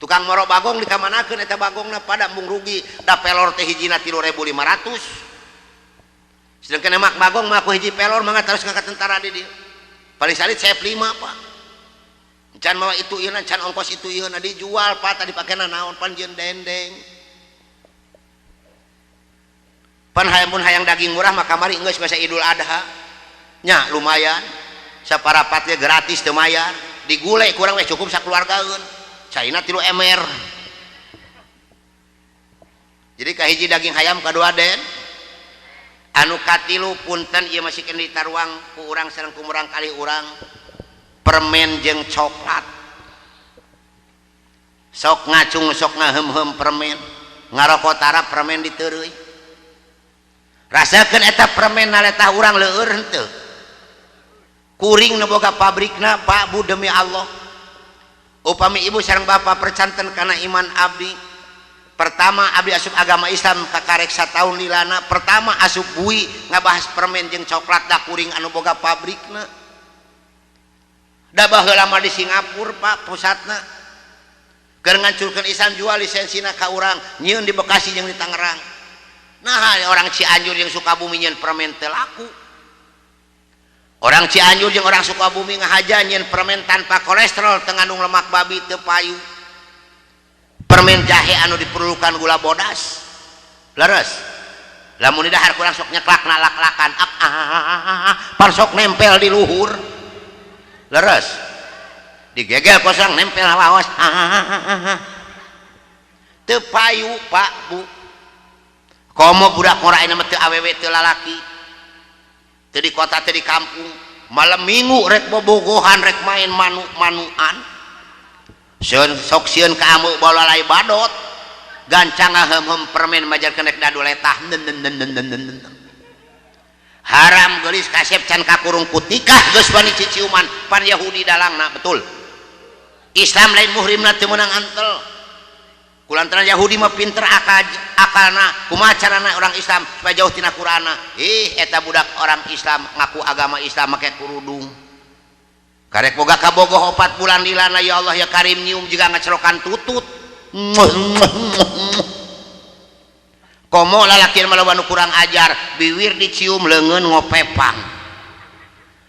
Tukang moro bagong dikamanakeun eta bagongna pada mung rugi da pelor teh hijina 3.500. Sedangkan emak bagong mah ku hiji pelor mangga terus ka tentara di dieu. Paling salit saya 5 Pak. Can mawa itu ieu can ongkos itu ieu dijual Pak tadi pakena naon pan jeung dendeng. Pan hayang daging murah mah kamari geus masa Idul Adha. Nya lumayan. Saparapat ge gratis teu mayar. Digule kurang we cukup sakeluargaeun. Caina 3 emer. Jadi kahiji daging hayam kadua den. Anu katilu punten ieu masih keun ditaruang ku urang sareng kumurang kali urang. Permen jeung coklat sok ngacung sok ngahem-hem permen ngarokok tarap permen diteureuy rasakeun eta permen naletah urang leueur henteu kuring nu boga pabrikna Pak Bu demi Allah upami ibu sareng bapa percanten kana iman abdi pertama abdi asup agama Islam kakarek sataun lilana pertama asup bui ngabahas permen jeung coklat da kuring anu boga pabrikna da baheula mah di Singapura Pak pusatna keur ngancurkeun Islam jual lisensina ka urang nyieun di Bekasi jeung di Tangerang nah orang Cianjur jeung Sukabumi nyieun permen teu laku orang Cianjur jeung orang Sukabumi ngahaja nyieun permen tanpa kolesterol teu ngandung lemak babi teu payu permen jahe anu diperlukan gula bodas leres lamun di dahar kurang sok nyeklakna lak-lakan pan sok nempel di luhur leres digegel kosong nempel awas teu payu Pak Bu komo budak ngora ina mah teu awewe teu lalaki teu di kota teu di kampung malam minggu rek bobogohan rek main manu-manuan sok sieun ka amu bolalai badot gancang ngahem-hem permen majarkeun rek dadu letah haram gelis kasep can kakurung kutikah geus bani ciciuman pan Yahudi dalangna betul Islam lain muhrimna teu meunang antel kulantaran Yahudi mah pinter akalna kumaha carana orang Islam supaya jauh tina Qur'anna eta budak orang Islam ngaku agama Islam make kurudung karek boga kabogoh 4 bulan dilana ya Allah ya Karim nyium juga ngecerokan tutut komo lalaki malawan kurang ajar biwir dicium leungeun ngopepang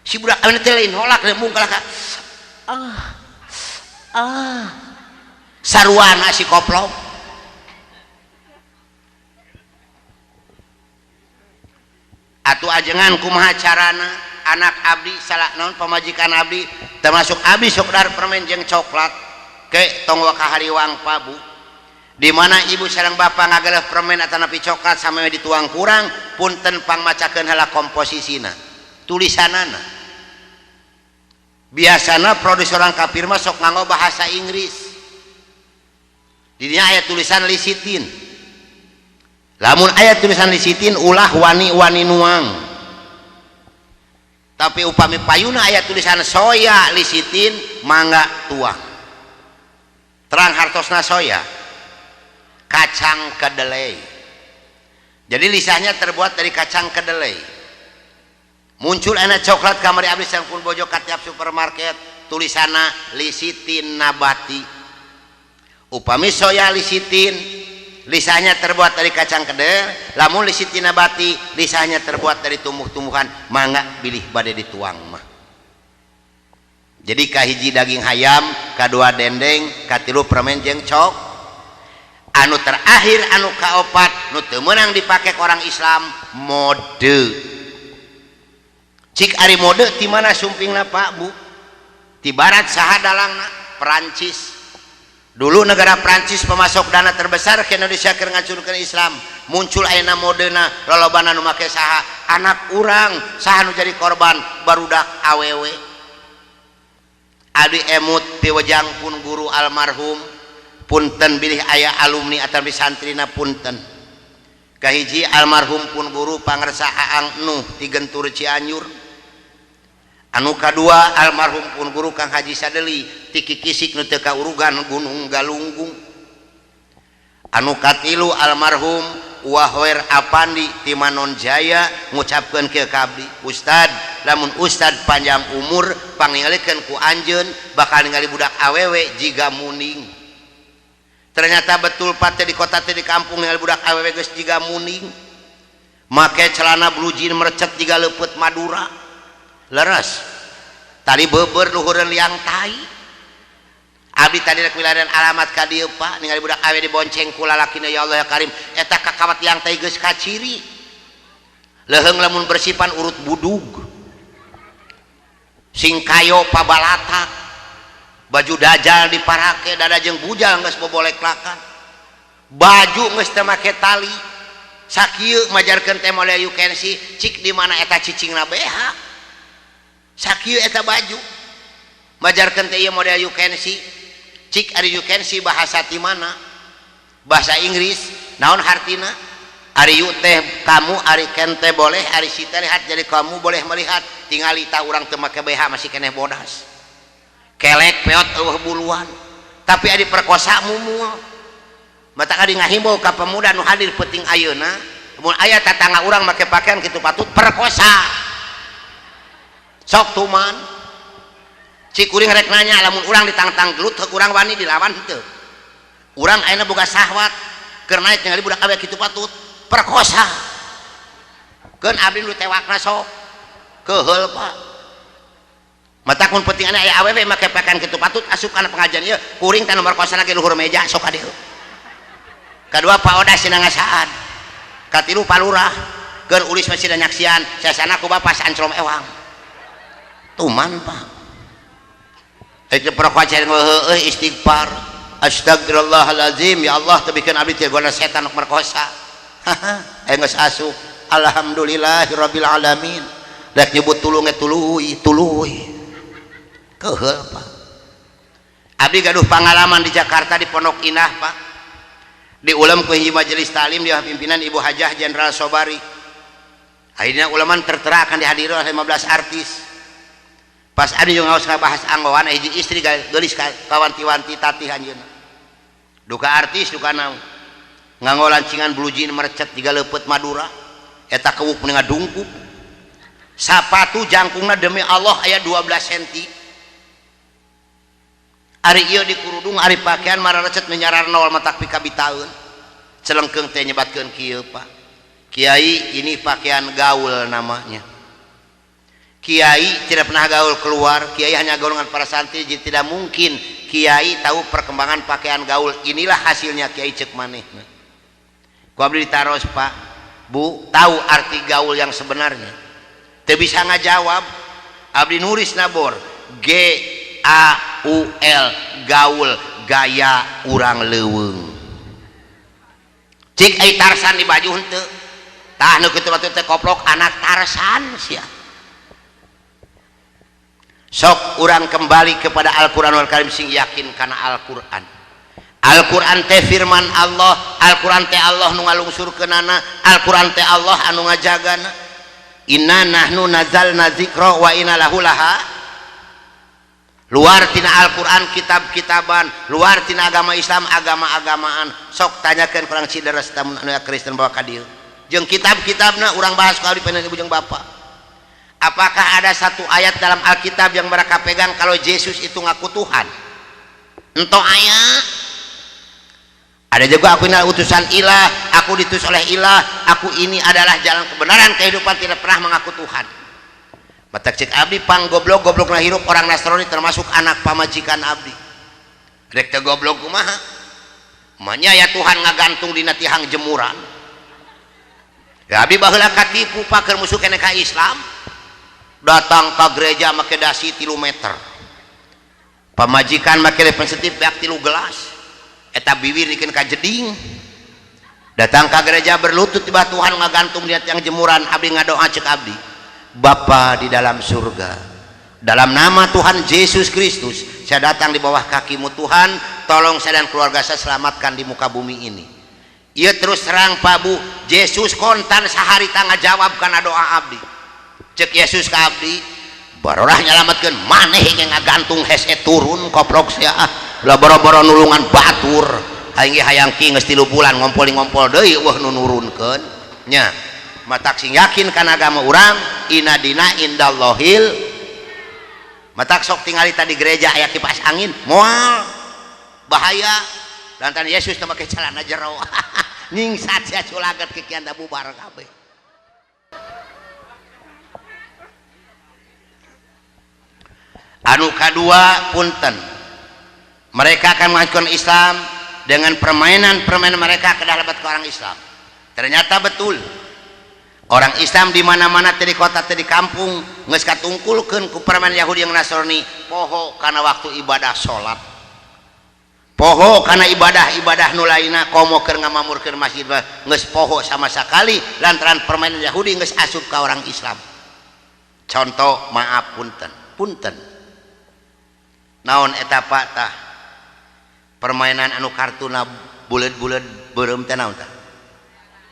si budak anu teh lain holak lembung kalaka sarwana si koplok atuh ajengan kumaha carana anak abdi salah naon pamajikan abdi termasuk abdi sok dar permen jeung coklat ke tong wakahariwang Pak Bu di mana ibu sareng bapak ngageleh permen atau napi coklat sampai dituang kurang punten pangmacakeun heula komposisina tulisanana biasana produser orang kafir mah sok nganggo bahasa Inggris dinya aya tulisan lisitin lamun aya tulisan lisitin ulah wani-wani nuang tapi upami payuna aya tulisan soya lisitin mangga tuang terang hartosna soya kacang kedelai jadi lisahnya terbuat dari kacang kedelai muncul enak coklat kamari abdi sang pun bojo ka tiap supermarket tulisana lisitin nabati upami soya lisitin lisahnya terbuat dari kacang kedelai lamun lisitin nabati lisahnya terbuat dari tumbuh-tumbuhan mangga bilih bade dituang mah jadi kahiji daging hayam kadua dendeng katilu permen jeung cok anu terakhir anu kaopat nu teu meunang dipake ke orang Islam mode cik ari mode ti mana sumpingna Pak Bu ti barat saha dalangna Perancis dulu negara Perancis pemasok dana terbesar ke Indonesia keur ngacurkeun Islam muncul ayeuna modena lolobana nu make saha anak urang saha nu jadi korban barudak awewe adi emut piwejang pun guru almarhum punten bilih ayah alumni atau santrina punten kahiji almarhum pun guru pangersa Aang Nuh ti Gentur Cianjur anu kadua almarhum pun guru Kang Haji Sadeli tiki kisik nu teu kaurugan Gunung Galunggung. Anu katilu almarhum Wahwer Apandi Timanon Jaya ngucapkeun kieu ka abdi, Ustad lamun Ustad panjang umur pangingalikeun ku anjeun bakal ningali budak awewe jiga muning. Ternyata betul pate di kota teh di kampung ningali budak awewe geus jiga muning. Make celana blue jean merecet jiga leupeut Madura. Leres. Tadi beubeur luhureun liang tai. Abdi tadi rek milarian alamat ka dieu Pak, ningali budak awewe dibonceng ku lalakina ya Allah ya Karim, eta kakawat liang tai geus kaciri. Leheung lamun bersipan urut budug. Sing kayo pabalatak. Baju dajal diparake dada jeung bujal geus bobolek lakan. Baju geus teu make tali. Sakieu majarkeun teh model you can see cik di mana eta cicingna BH. Sakieu eta baju. Majarkeun teh ieu model you can see cik ari you can see bahasa ti mana? Bahasa Inggris. Naon hartina? Ari you teh kamu, ari ken teh boleh, ari si teh lihat jadi kamu boleh melihat. Tingali tah urang teu make BH masih keneh bodas. Kelek peot eueuh buluan. Tapi ari perkosa mumul. Mata kadi ngahimbau ka pemuda nu hadir penting ayeuna, mun aya tatangga urang make pakaian kitu patut perkosa. Sok tuman. Cik kuring rek nanya lamun urang ditangtang gelut heuh urang wani dilawan henteu. Urang ayeuna boga syahwat keur naik ningali budak awewe kitu patut perkosa. Keun abdi nu tewakna sok. Keheul Pak. Mata kun penting aya awewe make pakaian kitu patut asup kana pengajian ieu, kuring teh nomor kosan lagi luhur meja sok ka dieu. Kadua Pak Oda sina ngasaan. Katilu Pak Lurah keur ulis masih nyaksian sasana ku Bapak sancrom ewang. Tuman Pak. Itu perkacian heueuh istighfar. Astagfirullahalazim ya Allah teu bikeun abdi teh gona setan nuk merkosa. Geus asup. Alhamdulillahirabbil alamin. Rek nyebut tulung tuluy. Keheul Pak. Abdi gaduh pengalaman di Jakarta di Pondok Indah Pak. Diulam ku hiji majelis talim di pimpinan Ibu Hajah Jenderal Sobari. Akhirnya ulaman tertera akan dihadiri oleh 15 artis. Pas abdi jeung ngaos ngabahas anggowan hiji istri geulis kawanti-wanti tatih anjeunna. Duka artis duka naon. Nganggo lancingan blue jean merecet jiga leupeut Madura. Eta kewuk mending ngadungkuk. Sapatu jangkungna demi Allah aya 12 cm. Ari ieu di kurudung ari pakaian mararecet menyarar nol matak pika bitaeun. Celengkeung teh nyebatkeun kieu Pak. Kiai ini pakaian gaul namanya. Kiai tidak pernah gaul keluar, kiai hanya gaul dengan para santri, jadi tidak mungkin kiai tahu perkembangan pakaian gaul. Inilah hasilnya kiai cek manehna. Ku abdi ditaros Pak, Bu, tahu arti gaul yang sebenarnya? Teu bisa ngajawab. Abdi nulis nabor GAUL, gaul, gaya urang leuweung. Cik ai Tarsan di baju henteu. Tah nu kitu batu teh koplok anak Tarsan sia. Sok urang kembali kepada Al-Qur'anul Karim sing yakin kana Al-Qur'an. Al-Qur'an teh firman Allah, Al-Qur'an teh Allah nu ngalungsurkeunana, Al-Qur'an teh Allah anu ngajagana. Inna nahnu nazalna dzikra wa inna lahu laha. Luar tina Al-Qur'an kitab-kitaban, luar tina agama Islam agama-agamaan. Sok tanyakeun kurang cideres tamun anu Kristen bawa ka dieu. Jeung kitab-kitabna urang bahas ka abdi peuneun ibu jeung bapak. Apakah ada satu ayat dalam Alkitab yang mereka pegang kalau Yesus itu ngaku Tuhan? Ento ayat. Ada juga aku ini utusan ilah, aku diutus oleh ilah, aku ini adalah jalan kebenaran kehidupan, tidak pernah mengaku Tuhan. Mata cek abdi pang goblok na hirup orang Nasrani termasuk anak pamajikan abdi. Rek teh goblok kumaha? Manya ya Tuhan ngagantung dina tihang jemuran. Ya abdi baheula katipu paker musuh kene ka Islam. Datang ke gereja make dasi 3 meter. Pamajikan make depan setip beak 3 gelas. Eta bibir dikeun ka jeding. Datang ke gereja berlutut di bawah Tuhan ngagantung dia yang jemuran. Abdi ngadoa cek abdi, Bapa di dalam surga, dalam nama Tuhan Yesus Kristus, saya datang di bawah kakimu Tuhan, tolong saya dan keluarga saya selamatkan di muka bumi ini. Ia terus terang Pak Bu, Yesus kontan sehari tangga jawab karena doa abdi. Cek Yesus ke abdi, barorah nyalametkeun maneh yang ngagantung hese turun koprok sia lah boro-boro nulungan batur aing hayang ki geus 3 bulan ngompol deui weuh nu nurunkeun nya matak sing yakin kana agama urang inna dina indallahil matak sok tingali tadi gereja aya kipas angin moal bahaya lantaran Yesus teu make calana jero nyingsat sia culaget kikian da bubar kabeh. Anu kadua punten mereka akan mengajukan Islam dengan permainan mereka ke dalam ke orang Islam. Ternyata betul orang Islam di mana-mana di kota di kampung geus katungkulkeun ku permainan Yahudi yang Nasrani poho karena waktu ibadah salat poho karena ibadah nu lainna komo keur ngamamurkeun masjid geus poho sama sekali lantaran permainan Yahudi geus asup ka orang Islam. Contoh maaf punten naon eta tah permainan anu kartuna bulet-bulet beureum teh naon tah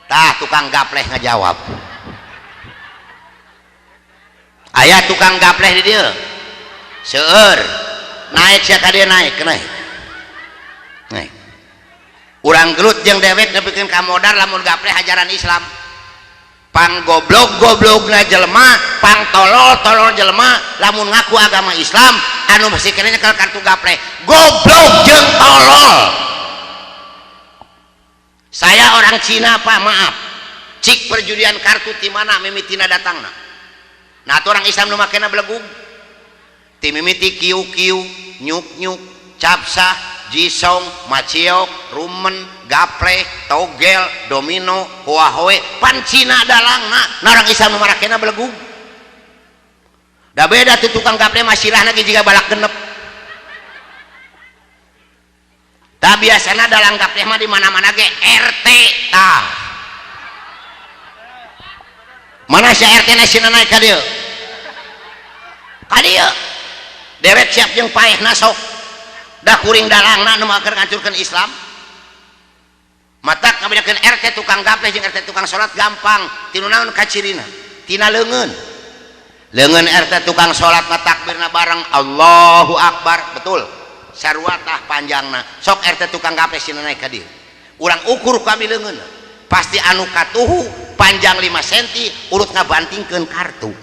tah tukang gapleh ngajawab aya tukang gapleh di dieu seueur naik sia ka dieu naik urang gelut jeung dewek nepikeun ka modar lamun gapleh ajaran Islam pang goblok-goblokna jelema pang tolol jelema lamun ngaku agama Islam anu masih kenanya kalau kartu gapleh goblok jeung tolol. Saya orang Cina Pak, maaf cik perjudian kartu ti mana mimitina datangna nah tu orang Islam nu makena belegug ti mimiti kiu-kiu nyuk-nyuk capsah jisong maciok rumen gapleh togel domino huahoe pan Cina dalangna nah orang Islam nu makena belegug da beda tuh tukang gapleh masirahna ge jiga balak genep tah biasana dalang gapleh mah di mana-mana ge RT tah mana si RT na sina naik ka dieu dewek siap jeung paehna sok da kuring dalangna nu keur ngancurkeun Islam matak ngabedakeun RT tukang gapleh jeung RT tukang salat gampang tinu naon kacirina tina leungeun RT tukang salat na takbirna bareng Allahu Akbar betul sarua tah panjangna sok RT tukang gapleh sina naik ka dieu urang ukur ku abi leungeun pasti anu katuhu panjang 5 cm urut ngabantingkeun kartu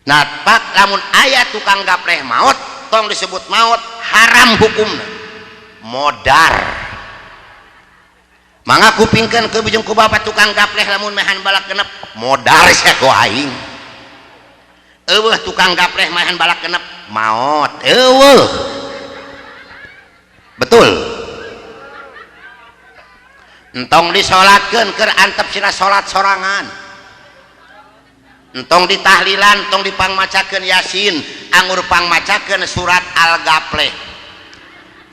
nah pak lamun aya tukang gapleh maot tong disebut maot haram hukumna modar mangga kupingkeun ke bijeng ku bapak tukang gapleh lamun mehan balak genep modar sia ku aing eueuh tukang gapleh mehan balak genep maot eueuh betul entong disolatkeun keur antep sina salat sorangan entong ditahlilan entong dipangmacakeun Yasin anggur pangmacakeun surat Al-Gapleh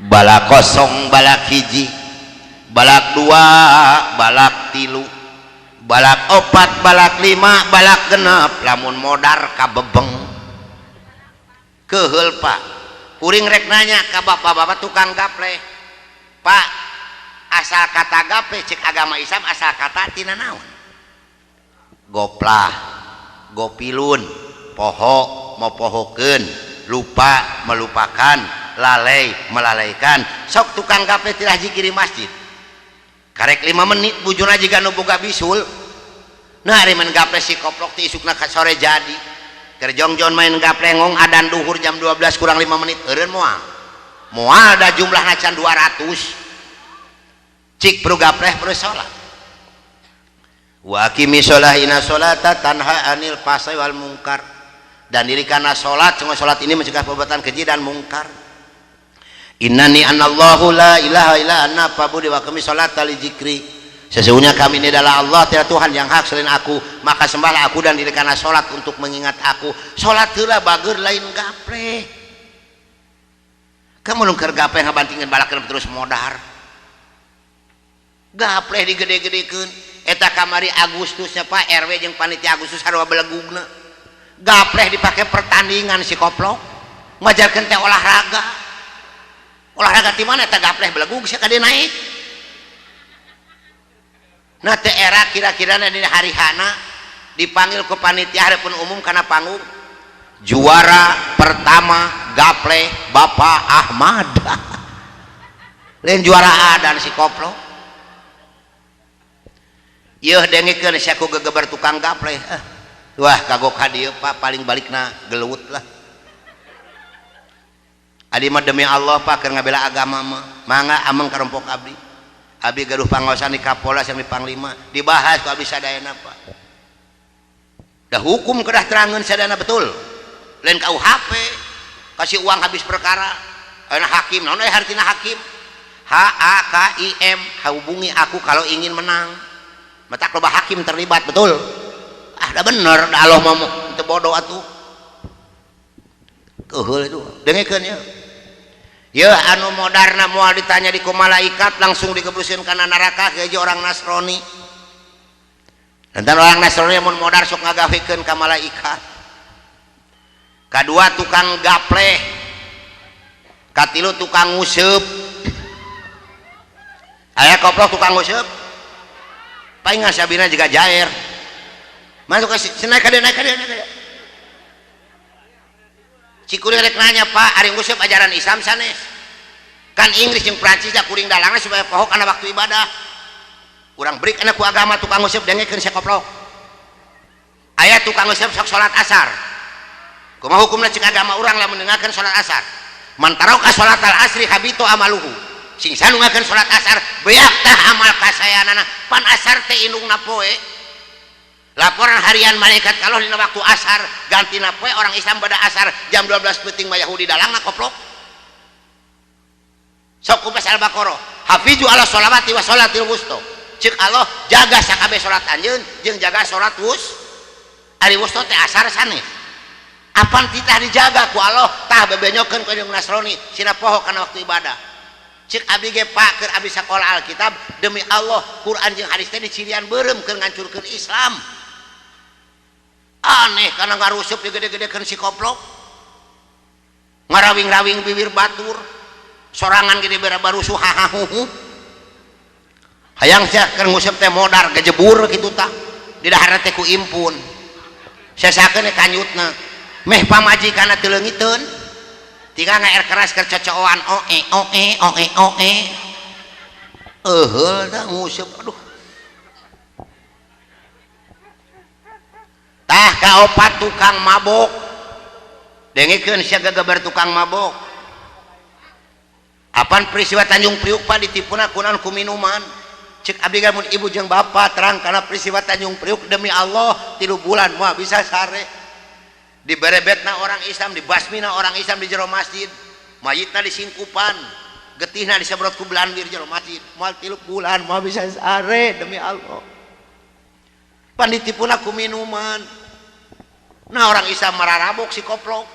balak kosong balak hiji balak 2 balak 3 balak 4 balak 5 balak genep lamun modar kabebeng keheul Pak kuring rek nanya ka bapak-bapak tukang gapleh Pak asal kata gapleh cek agama Islam asal kata tina naon goplah gopilun poho mau pohokeun lupa melupakan lalai melalaikan sok tukang gapleh tirah jikiri masjid karek 5 menit bujurna jiga nu boga bisul nah ari main gapleh si koplok ti isukna ka sore jadi keur jongjon main gapleh ngong adan duhur jam 12 kurang 5 menit eureun moal da jumlahna can 200 cik perlu gapleh perlu sholat wa aqimi sholah inna sholata tanha anil fahsai wal munkar dan dirikana sholat cuma sholat ini mencegah perbuatan keji dan mungkar innani anallahu la ilaha illa anna fa'budi wa aqimi sholata li dzikri sesungguhnya kami ini adalah Allah tiada Tuhan yang hak selain aku maka sembahlah aku dan dirikana sholat untuk mengingat aku sholat heula bageur lain gapleh kamu nu keur gapleh ngabantingkeun balakeun terus modar gapleh digede-gedekeun eta kamari Agustusnya Pak RW jeung panitia Agustus sarua belegugna gapleh dipake pertandingan si koplok ngajarkeun teh olahraga ti mana eta gapleh belegug sia kade naik nah teh era kira-kira di hari hana dipanggil ke panitia hareupeun umum kana panggung. Juara pertama gaple Bapak Ahmad. Lain juara A dan si koplo. Yeuh dengekeun sia ku gegeber tukang gaple. Wah kagok ka dieu Pak paling balikna gelut lah. Adi mah demi Allah Pak keur ngabela agama mah. Mangga ameng karompok abdi. Abdi gaduh pangaosan di Kapolres yang di Panglima dibahas ku abdi sadayana Pak. Dah hukum kedah terangeun sadayana betul. Lain KUHP kasih uang habis perkara ayeuna hakim naon hartina hakim HAKIM hubungi aku kalau ingin menang mata loba hakim terlibat betul dah bener dah Allah mau teu bodoh atuh keheul itu dengekeun ya ya anu modarna moal ditanya di ku malaikat langsung digebluskeun kana neraka ke orang Nasrani dan orang Nasrani mun modar sok ngagawekeun ka malaikat. Kadua tukang gapleh, katilu tukang nguseup. Aya koplo tukang nguseup. Paling sabina juga jair. Masuk ke naik ka dieu. Cikuring rek nanya Pak, ari nguseup ajaran Islam sanes. Kan Inggris jeung Prancis da kuring dalangna supaya poho kana waktu ibadah. Urang break anak ku agama tukang nguseup dengekeun sia koplo. Aya tukang nguseup sok salat asar. Kumaha hukumna cek agama urang lamun dengarkeun salat asar mantarau ka salat al asri habitu amaluhu sing sanungakeun salat asar beak tah amal kasayanana pan asar teh indungna poe laporan harian malaikat kalau dina waktu asar gantina poe orang Islam pada asar jam 12 peuting mah Yahudi dalangna koplok sok kupas al-baqarah hafizu ala sholawati wa sholatil wusta cek Allah jaga sakabeh salat anjeun jeung jaga salat ari wusta teh asar sanes apaan titah dijaga ku Allah tah bebenyokeun ka jeung Nasrani sina poho kana waktu ibadah cik abdi ge Pak keur abdi sakola Alkitab demi Allah Quran jeung hadis teh dicirian beureum keur ngancurkeun Islam aneh kana ngarusup digede-gedekeun si koplok ngarawing-rawing bibir batur sorangan gede barusuh hahahuhu hayang sia keur nguseup teh modar gejebur kitu tah di dahar teh ku impun sesakeun kanyutna meh pamajikanna teu leungiteun tiga ngaer keras keur cocoan oe euheul da nguseup aduh tah kaopat tukang mabok dengekeun sia gegeber tukang mabok apan peristiwa Tanjung Priuk Pak ditipuna kunaon ku minuman cek abdi mun ibu jeung bapak terang kana peristiwa Tanjung Priuk demi Allah 3 bulan moal bisa sare diberebetna orang Islam dibasmina orang Islam di jero masjid mayitna disingkupan getihna disebrot ku belandir jero masjid moal 3 bulan moal bisa sare demi Allah pan ditipuna ku minuman nah orang Islam mararabok si koplok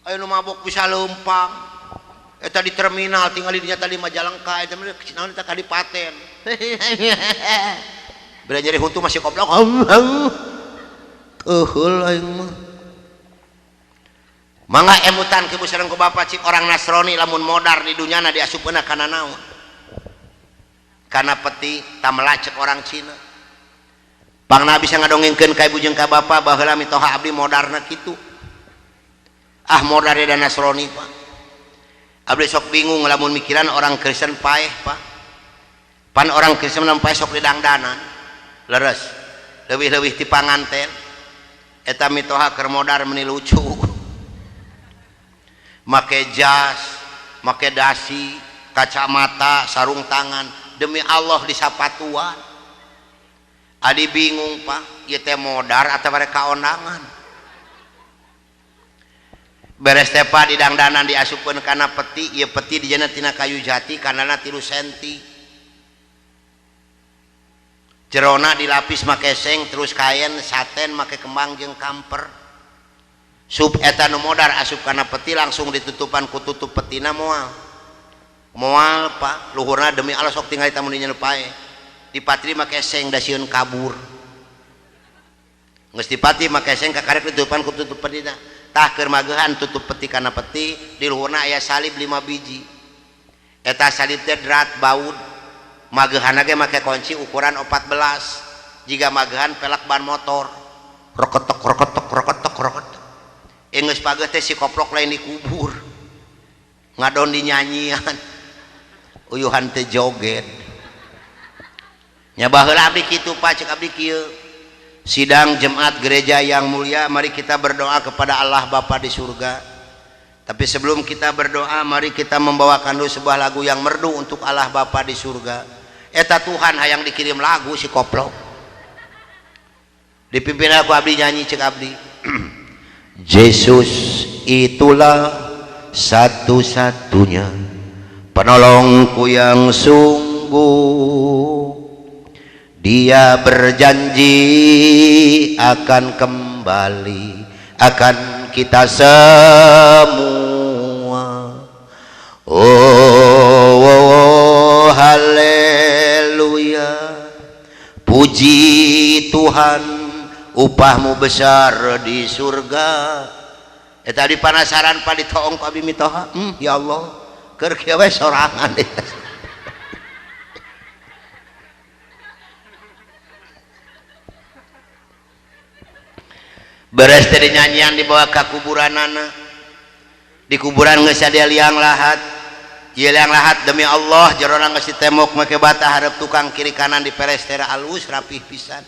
ayo nu mabok bisa leumpang eta di terminal tinggal di dinya tadi Majalengka eta mah naon eta kadipaten bere nyeri huntu masih koplok euheul aing mah mangga emutan kibu sareng ku bapa cik orang Nasrani lamun modar di dunyana diasupeuna kana naon kana peti tamelacek orang Cina pangna bisa ngadongengkeun ka ibu jeung ka bapa baheula mitoha abdi modarna kitu modar dan Nasrani Pak abdi sok bingung lamun mikiran orang Kristen paeh Pak pan orang Kristen paeh sok didangdanan leres leuwih-leuwih ti panganten eta mitoha keur modar meni lucu make jas make dasi kacamata sarung tangan demi Allah di sapatuan adi bingung Pak ieu teh modar atawa bare kaondangan beres teh Pak didangdanan diasupkeun kana peti ieu peti dijana tina kayu jati kanana 3 senti jerona dilapis make seng terus kain saten make kembang jeung kamper sup eta nu modar asup kana peti langsung ditutupan ku tutup petina moal Pak luhurna demi Allah sok tinggal tamun dinya pae dipatri make seng da sieun kabur geus dipati make seng kakarek ditutupan ku tutup petina tah keur magehan tutup peti kana peti di luhurna aya salib 5 biji eta salib teh drat baud magehana ge make kunci ukuran 14 jika magahan pelak ban motor rokotok rokotok rokotok rokotok geus pageuh teh si koplok lain dikubur ngadon di nyanyian uyuhan teh joget nya baheula abdi kitu Pak cek abdi kieu sidang jemaat gereja yang mulia mari kita berdoa kepada Allah Bapa di surga. Tapi sebelum kita berdoa mari kita membawakan dulu sebuah lagu yang merdu untuk Allah Bapa di surga. Eta Tuhan hayang dikirim lagu si koplok dipimpin aku abdi nyanyi cek abdi Yesus itulah satu-satunya penolongku yang sungguh, dia berjanji akan kembali akan kita semua. Oh, haleluya, puji Tuhan, upahmu besar di surga. Tadi penasaran Pak ditoong ku abdi mitoha, ya Allah keur kieu we sorangan deh. Beres tadi nyanyian dibawa ke kuburanana, di kuburan geus aya liang lahat, ieu liang lahat demi Allah jerona geus ditemok make bata hareup tukang kiri kanan diperes tera alus rapih pisan.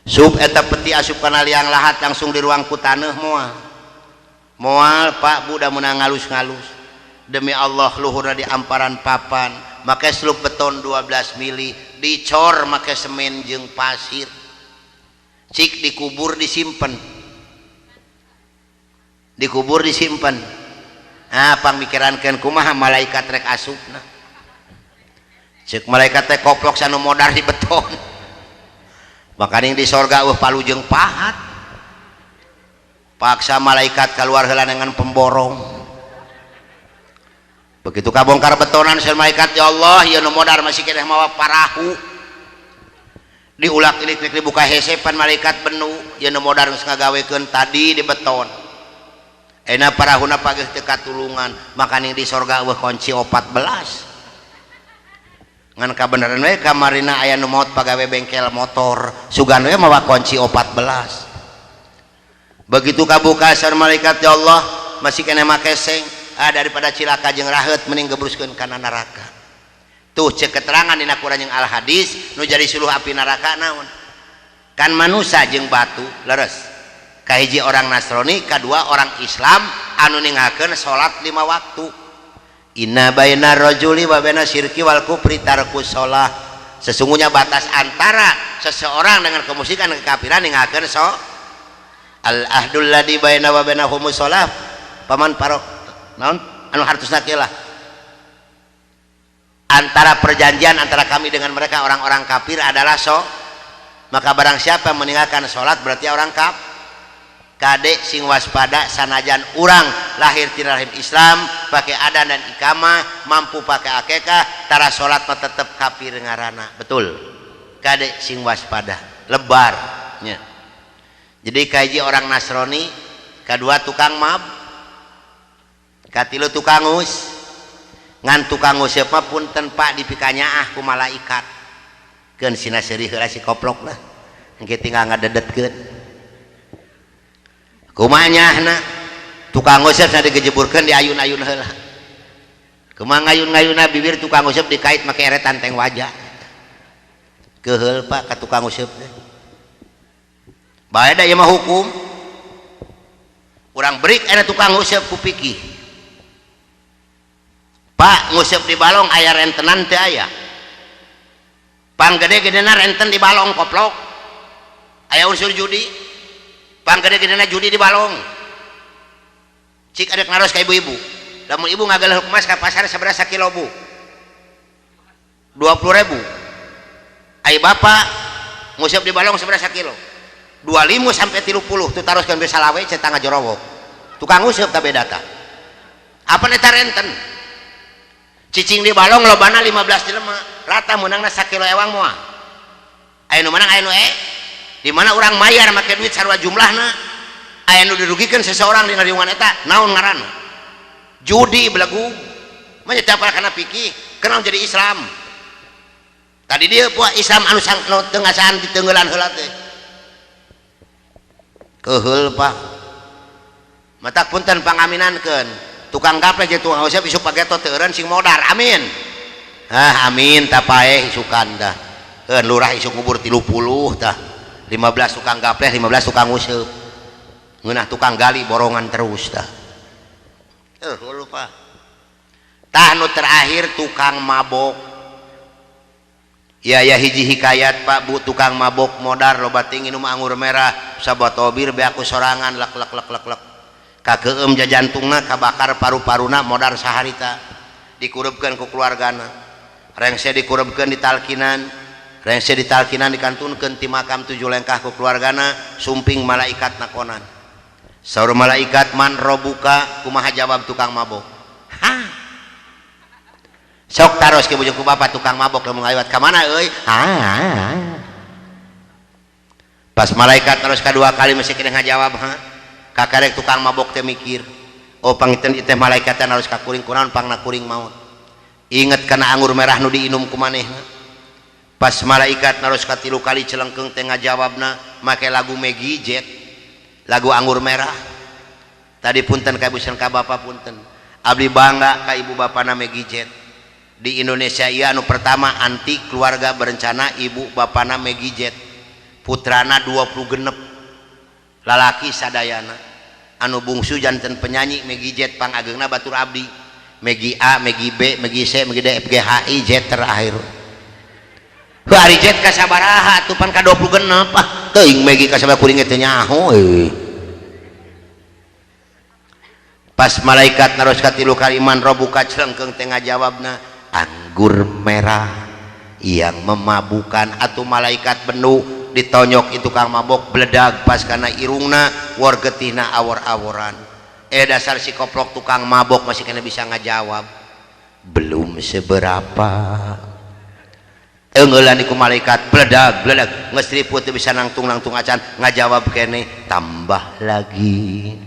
Sub eta peti asup kana liang lahat langsung di ruang ku taneuh moal Pak budak meunang ngalus-ngalus demi Allah luhurna di amparan papan make slup beton 12 mili dicor make semen jeung pasir cik dikubur disimpen pamikirankeun kumaha malaikat rek asupna cek malaikat teh koplok sanu modar di beton makanya di sorga palu jeung pahat paksa malaikat keluar heula dengan pemborong begitu kabongkar betonan sel malaikat ya Allah ieu nu modar masih keneh mawa parahu diulak ilik dibuka hesepan malaikat benu ieu nu modar geus ngagawekeun tadi di beton ena parahuna pageus teu katulungan makanya di sorga eueuh kunci 14 ngan kabeneran we kamarina aya nu maot pagawe bengkel motor sugan we mawa kunci 14 begitu kabuka sareng malaikat ya Allah masih kena make seng daripada cilaka jeung raheut mending gebruskeun kana neraka. Tuh cek keterangan dina Quran jeung al hadis nu jadi suluh api neraka naon kan manusia jeung batu leres kahiji orang Nasrani kadua orang Islam anu ningakeun salat 5 waktu. Inna baina rajuli wa baina syirki wal kufri tarkus shalah, sesungguhnya batas antara seseorang dengan kemusyrikan dan kekafiran ningakeun al ahdul ladzi baina wa bainahumus shalah paman parok naon anu hartosna kieu lah antara perjanjian antara kami dengan mereka orang-orang kafir adalah maka barang siapa meninggalkan sholat berarti orang kade sing waspada sanajan urang lahir tina rahim Islam pakai adan dan ikamah mampu pakai akekah tara sholat mah tetep kafir ngaranna betul kade sing waspada lebarnya. Jadi kaji orang Nasrani, kedua tukang mab, katilu tukang us, ngan tukang us siapa pun tanpa dipikanya ku malaikat, kan sina serih heula si koplok lah, engke tinggal ngadedetkeun. Kumanyahna tukang us sana digejeburkeun di ayun-ayun heula. Kumaha ngayun-ngayunna bibir tukang us dikait make eretan teng wajah. Keheul Pak ka tukang us teh. Bae da ieu mah hukum urang berik aya tukang nguseup ku pikih Pak nguseup di balong aya rentenan teu aya pang gede-gedena renten di balong koplok aya unsur judi pang gede-gedena judi di balong cik adek naros ka ibu-ibu lamun ibu ngagaleuh emas ka pasar sabaraha kilo bu 20.000 ai bapak nguseup di balong sabaraha kilo 25 sampai 30 tuh taroskeun be salawe cek tangga jorowok tukang useup ka beda tah apa eta renten cicing di balong lobana 15 jelema rata meunangna sakilo ewang moal aya nu menang aya nu di mana urang mayar make duit sarua jumlahna aya nu dirugikeun seseorang dina riungan eta naon ngaranna judi belagu mah nyetapal kana pikih kenal jadi Islam tadi dia puak Islam anu tengasan di tenggelan heula teh keheul Pak matak punten pangaminankeun tukang gapleh jeung tukang usap isuk pageto teu eureun sing modar amin amin tapae isukan dah lurah isuk ngubur 30 tah 15 tukang gapleh 15 tukang usap ngeunah tukang gali borongan terus tah lupa tah nu terakhir tukang mabok ya hiji hikayat Pak Bu tukang mabok modar loba ting minum anggur merah sabotobir be aku sorangan lek kakeum jajantungna kabakar paru-paruna modar saharita dikurupkeun ku keluargana rengse dikurupkeun di talkinan rengse di talkinan dikantunkeun ti makam 7 lengkah ku keluargana sumping malaikat nakonan saur malaikat man robuka kumaha jawab tukang mabok sok taros ke bujungku bapak tukang mabok lamun ngaliwat ka mana euy pas malaikat terus kadua kali masih kena ngajawab kakarek tukang mabok teh mikir oh pangiten iteh malaikat teh harus kakuring kunaon pangna kuring maut inget kana anggur merah nu diinum ku manehna pas malaikat harus katilu kali celengkeung teh ngajawabna make lagu Maggie Jet lagu anggur merah tadi punten ka ibu ka bapak punten abdi bangga ka ibu bapana Maggie Jet di Indonesia ieu anu pertama anti keluarga berencana ibu bapana Maggie Jet putrana 20 lalaki sadayana anu bungsu janten penyanyi Maggie Jet pangageungna batur abdi Maggie A, Maggie B, Maggie C, Maggie D, F, G, H, I, Jet terakhir hari Jet ka sabaraha atuh pan ka 20 teuing Maggie ka sabaraha kuring teh nyaho pas malaikat naros katilu kaliman robuka celengkeung teh ngajawabna anggur merah yang memabukkan atuh malaikat benu ditonyok itu kang mabok bledag pas kana irungna wargetihna awor-aworan dasar si koplok tukang mabok masih kena bisa ngajawab belum seberapa enggeulan iku malaikat bledag geus riput teu bisa nangtung acan ngajawab kene tambah lagi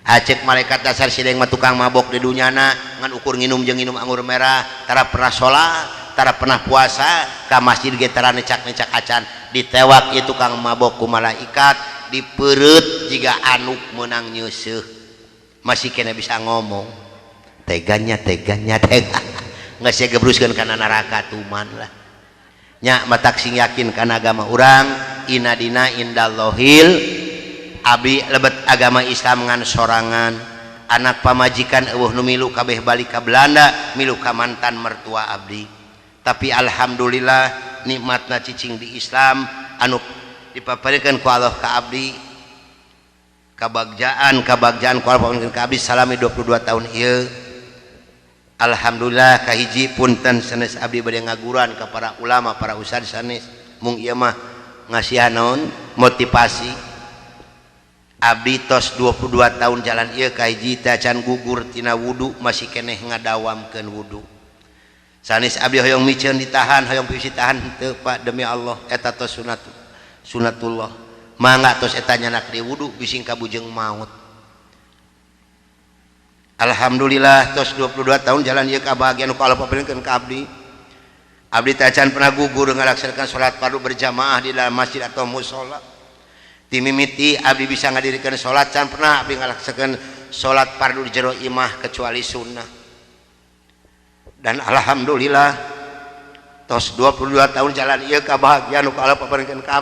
acek malaikat dasar sideng mah tukang mabok di dunyana ngan ukur nginum jeung nginum anggur merah tara pernah sholat tara pernah puasa ka masjid ge tara necak-necak acan ditewak ieu tukang mabok ku malaikat dipereut jiga anuk meunang nyeuseuk masih kena bisa ngomong teganya geus gebruskeun kana neraka tuman lah nya matak sing yakin kana agama urang inna dina indallahil abdi lebet agama Islam ngan sorangan anak pamajikan eueuh nu milu kabeh balik ka Belanda milu ka mantan mertua abdi tapi alhamdulillah nikmatna cicing di Islam anu dipaparikeun ku Allah ka abdi kabagjaan ku Allah paparikeun ka abdi salami 22 tahun ieu alhamdulillah kahiji punten sanes abdi bade ngaguran ka para ulama para ustad sanes mung ieu mah ngasihan naon motivasi abdi tos 22 tahun jalan ieu kahiji teh can gugur tina wudu masih keneh ngadawamkeun wudu sanes abdi hoyong miceun ditahan hoyong peusi tahan teu Pak demi Allah eta tos sunatullah mangga tos eta nyanak di wudu bising kabujeng maut alhamdulillah tos 22 tahun jalan ieu kabahagiaan ku Allah paparikeun ka abdi teh can pernah gugur ngalaksanakeun salat fardu berjamaah di dalam masjid atau mushola timimiti abdi bisa ngadirikan sholat can pernah abdi ngalaksakeun sholat fardu di jero imah kecuali sunnah dan alhamdulillah tos 22 tahun jalan ieu kabahagiaan ku Allah paparikeun ka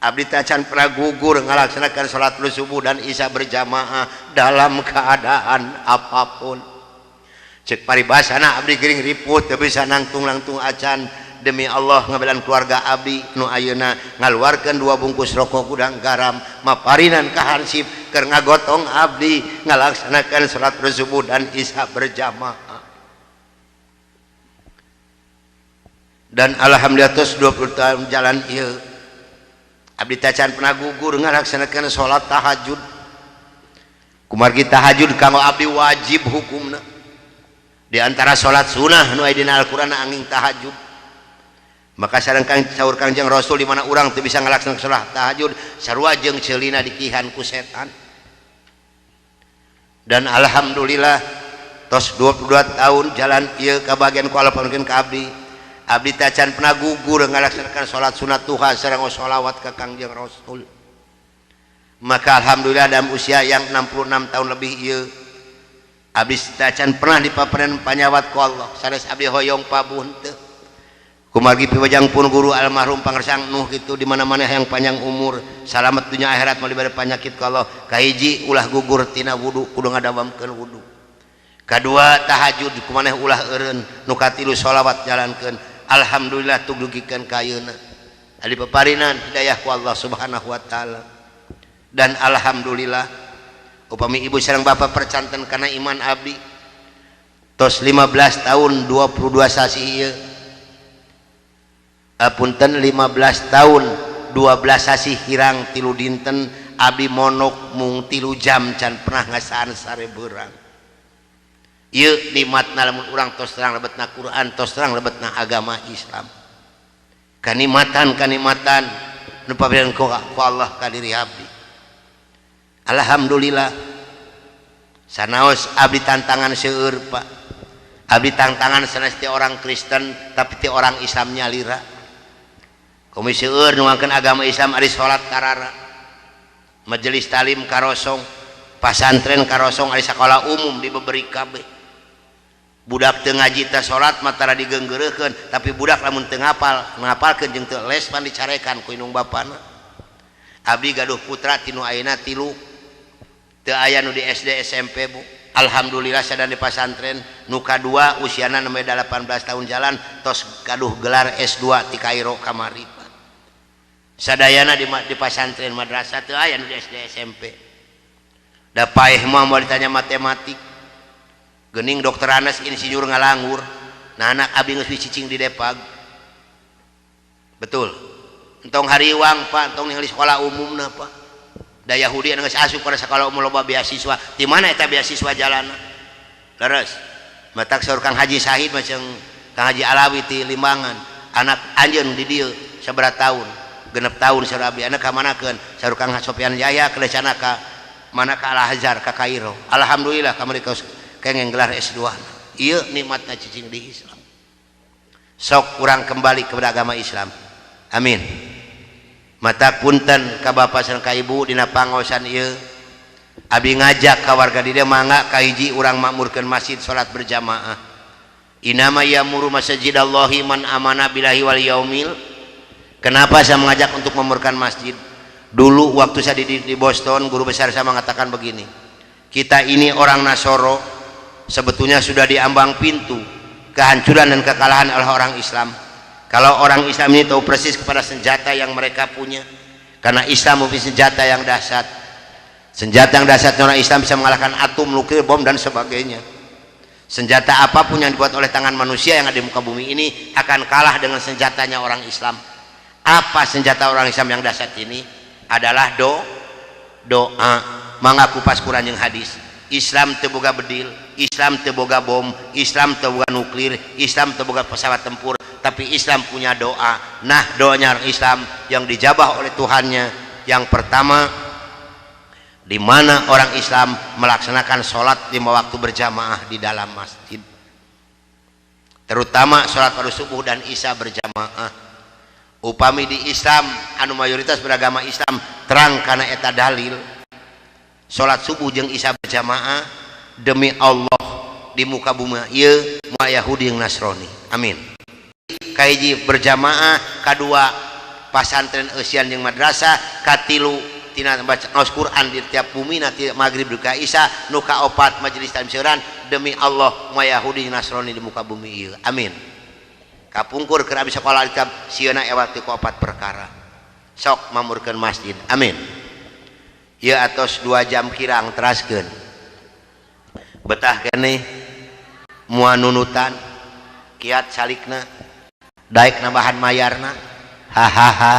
abdi teh can pernah gugur ngalaksanakeun sholat subuh dan isya berjamaah dalam keadaan apapun cek paribasana abdi gering riput teu bisa nangtung acan demi Allah ngabelan keluarga abdi nu ayeuna ngaluarkeun 2 bungkus rokok gudang garam maparinan ka hansip keur ngagotong abdi ngalaksanakeun salat subuh dan isya berjamaah dan alhamdulillah tos 20 tahun jalan ieu abdi teh can pernah gugur ngalaksanakeun salat tahajud kumargi tahajud kanggo abdi wajib hukumna di antara salat sunah nu aya dina Al-Qur'an angin tahajud maka sareng saur Kangjeng Rasul di mana urang teu bisa ngalaksanakeun salat tahajud sarua jeung ceulina dikihan ku setan dan alhamdulillah tos 22 tahun jalan ieu kabagian ku Allah panukeun ka abdi abdi teh can pernah gugur ngalaksanakan salat sunat duha sareng sholawat ka Kangjeng Rasul. Maka alhamdulillah dalam usia yang 66 tahun lebih ieu abdi teh can pernah dipapareun panyawat ku Allah sanes abdi hoyong pabuh teu kumargi piwajang pun guru almarhum pangersang Nuh gitu di mana-mana yang panjang umur selamat dunia akhirat mali bade penyakit ka Allah. Kahiji ulah gugur tina wudu kudu ngadawamkeun wudu. Kadua tahajud kumaneh ulah eureun. Nu katilu sholawat jalankeun. Alhamdulillah tug dugikeun ka ayeuna. Ari peparinan hidayah ku Allah Subhanahu wa taala. Dan alhamdulillah upami ibu sareng bapak percanten kana iman abdi tos 15 tahun 22 sasi ieu punten 15 tahun 12 sasi hirang 3 dinten abdi monok mung 3 jam can pernah ngasaan sarebeurang. Ieu nikmatna lamun urang tos terang lebetna Quran, tos terang lebetna agama Islam. Kanikmatan nu paberian ku Allah ka diri abdi. Alhamdulillah sanaos abdi tantangan seueur Pak. Abdi tantangan sanes ti orang Kristen tapi ti orang Islam nyalira. Komisi seueur nuangkeun agama Islam ari salat karara. Majelis talim karosong, pasantren karosong ari sakola umum dibeberi kabeh. Budak teu ngaji teh salat matara digeunggeureukkeun, tapi budak lamun teu ngapalkeun jeung teu les pan dicarekan ku indung bapana. Abdi gaduh putra tinu ayeuna 3. Teu aya nu di SD SMP Bu. Alhamdulillah sadaya di pasantren. Nu kadua usiana nembe 18 tahun jalan tos gaduh gelar S2 ti Kairo kamari. Sadayana di pasantren madrasah teu aya nu di SD SMP. Da paeh mah mau ditanya matematik. Geuning dokter Anas insinyur ngalangur. Nah anak abdi geus dicicing di Depag. Betul. Entong hariwang Pak, entong ningali sekolah umumna Pak. Da Yahudi anu geus asup ka sekolah umum loba beasiswa. Di mana eta beasiswa jalanna? Leres. Matak saur Kang Haji Sahid macam Kang Haji Alawi ti Limbangan. Anak anjeun di dieu sabaraha taun? 6 tahun saur abdi. Anak ka manakeun? Saur Kang Sofian Jaya kelecana ka mana ka Al Azhar ka Kairo. Alhamdulillah kamari kengeng gelar S2. Ieu nikmatna cicing di Islam. Sok urang kembali kepada agama Islam. Amin. Mata punten ka bapak sareng ka ibu dina pangaosan ieu abdi ngajak ka warga di dieu mangga kahiji urang makmurkeun masjid salat berjamaah. Inama ya'muru masajidallahi man amana billahi wal yaumil. Kenapa saya mengajak untuk memurkan masjid? Dulu waktu saya di Boston, guru besar saya mengatakan begini, kita ini orang Nasoro sebetulnya sudah diambang pintu kehancuran dan kekalahan oleh orang Islam. Kalau orang Islam ini tahu persis kepada senjata yang mereka punya, karena Islam mempunyai senjata yang dahsyat. Senjata yang dahsyat orang Islam bisa mengalahkan atom, nuklir, bom dan sebagainya. Senjata apapun yang dibuat oleh tangan manusia yang ada di muka bumi ini akan kalah dengan senjatanya orang Islam. Apa senjata orang Islam yang dahsyat ini? Adalah doa. Mengaku pas Quran yang hadis. Islam teu boga bedil, Islam teu boga bom, Islam teu boga nuklir, Islam teu boga pesawat tempur, tapi Islam punya doa. Nah, doanya orang Islam yang dijabah oleh Tuhannya yang pertama, di mana orang Islam melaksanakan sholat 5 waktu berjamaah di dalam masjid, terutama sholat pada subuh dan isya berjamaah. Upami di Islam anu mayoritas beragama Islam terang karena eta dalil sholat subuh jeung isya berjamaah demi Allah di muka bumi ieu moal Yahudi jeung Nasrani. Amin. Kahiji berjamaah, kadua pasantren eusian jeung madrasah, katilu tina baca Quran di tiap bumi nanti maghrib duka isya, nu kaopat majelis talim seueuran demi Allah moal Yahudi jeung Nasrani di muka bumi ieu. Amin. Kapungkur keur abdi sakola kitab sieuna ewat ti kuopat perkara. Sok mamurkeun masjid. Amin. Ieu atos 2 jam kirang teraskeun. Betah keneh moal nunutan kiat salikna daek nambahan mayarna. Hahaha.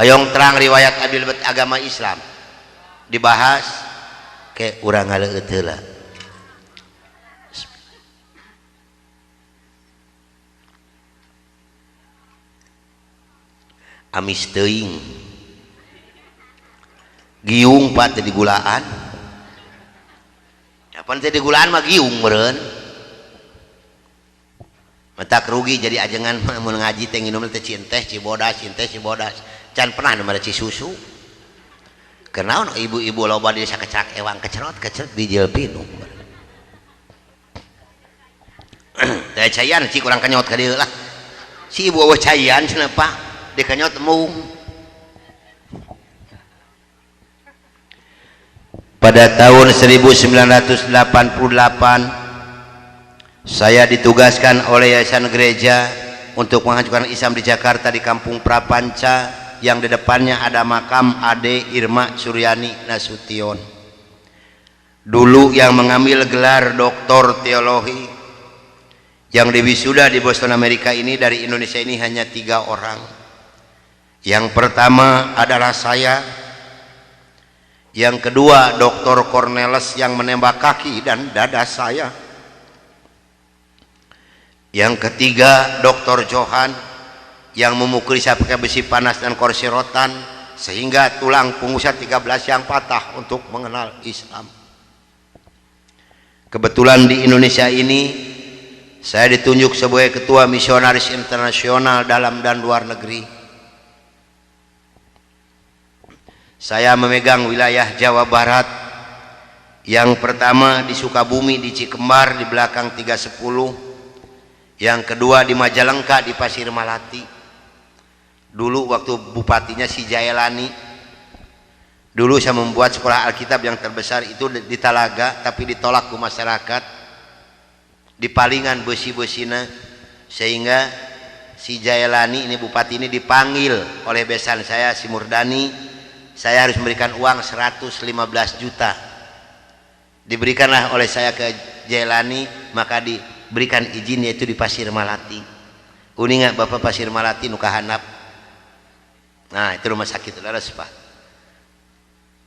Hayong terang riwayat abdi lebet agama Islam dibahas ke urang ngaleueut heula. Amis teuing giung Pak teh digulaan kapan teh digulaan mah giung meureun Metak rugi jadi ajengan mun ngaji teh nginum teh cinteh cibodas can pernah nu mere cisusu. Kenaon ibu-ibu loba di sakecak ewang kecerot dijel pinung. Teh cayan cik urang kenyot ka dieu lah. Si ibu eueuh cayan cenah Pak, dikenyot mung. Pada tahun 1988 saya ditugaskan oleh Yayasan Gereja untuk menghancurkan Islam di Jakarta di Kampung Prapanca yang di depannya ada makam Ade Irma Suryani Nasution. Dulu yang mengambil gelar doktor teologi yang diwisuda di Boston Amerika ini dari Indonesia ini hanya 3 orang. Yang pertama adalah saya, yang kedua Dr. Cornelis yang menembak kaki dan dada saya, yang ketiga Dr. Johan yang memukuli saya pakai besi panas dan kursi rotan sehingga tulang punggung saya 13 yang patah untuk mengenal Islam. Kebetulan di Indonesia ini saya ditunjuk sebagai ketua misionaris internasional dalam dan luar negeri. Saya memegang wilayah Jawa Barat. Yang pertama di Sukabumi di Cikembar di belakang 310. Yang kedua di Majalengka di Pasir Malati. Dulu waktu bupatinya si Jaelani. Dulu saya membuat sekolah Alkitab yang terbesar itu di Talaga, tapi ditolak ke masyarakat. Dipalingan besi-besina sehingga si Jaelani ini bupati ini dipanggil oleh besan saya si Murdani. Saya harus memberikan uang 115 juta. Diberikanlah oleh saya ke Jaelani, maka diberikan izin yaitu di Pasir Malati. Uninga Bapak Pasir Malati nu kahandap. Nah, itu rumah sakit leres Pak.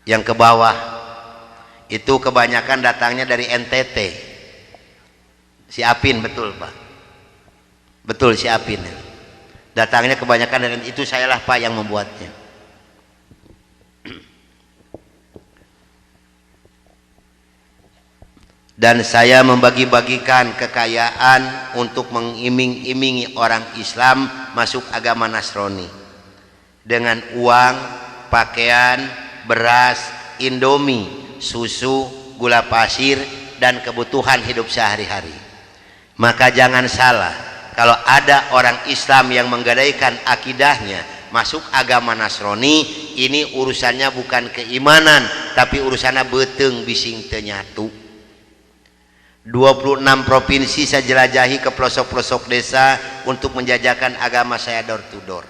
Yang ke bawah itu kebanyakan datangnya dari NTT. Si Apin betul Pak. Betul si Apin. Datangnya kebanyakan dari itu, sayalah Pak yang membuatnya. Dan saya membagi-bagikan kekayaan untuk mengiming-imingi orang Islam masuk agama Nasrani dengan uang, pakaian, beras, indomie, susu, gula pasir, dan kebutuhan hidup sehari-hari. Maka jangan salah, kalau ada orang Islam yang menggadaikan akidahnya masuk agama Nasrani, ini urusannya bukan keimanan, tapi urusannya beteng bising teu nyatu. 26 provinsi saya jelajahi ke pelosok-pelosok desa untuk menjajakan agama saya door to door.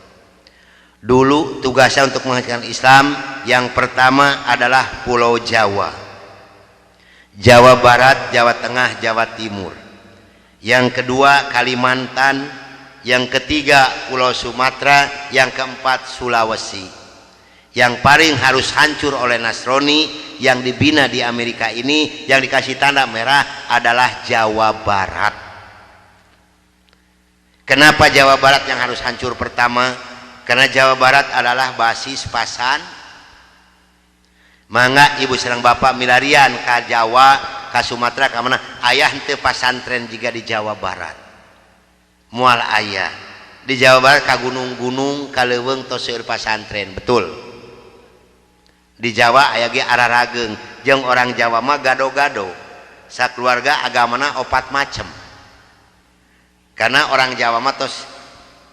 Dulu tugasnya untuk menghancurkan Islam yang pertama adalah Pulau Jawa, Jawa Barat, Jawa Tengah, Jawa Timur. Yang kedua Kalimantan, yang ketiga Pulau Sumatera, yang keempat Sulawesi. Yang paling harus hancur oleh Nasrani yang dibina di Amerika ini, yang dikasih tanda merah adalah Jawa Barat. Kenapa Jawa Barat yang harus hancur pertama? Karena Jawa Barat adalah basis pasan. Mangga ibu serang bapak milarian ke Jawa, ke Sumatera, ke mana ayah henteu pasantren juga di Jawa Barat. Mual ayah di Jawa Barat ke gunung-gunung, ke leuweung tos seueur pasantren, betul. Di Jawa aya ge ararageng, jeung orang Jawa mah gado-gado. Sakeluarga agamana 4 macem. Karena orang Jawa mah tos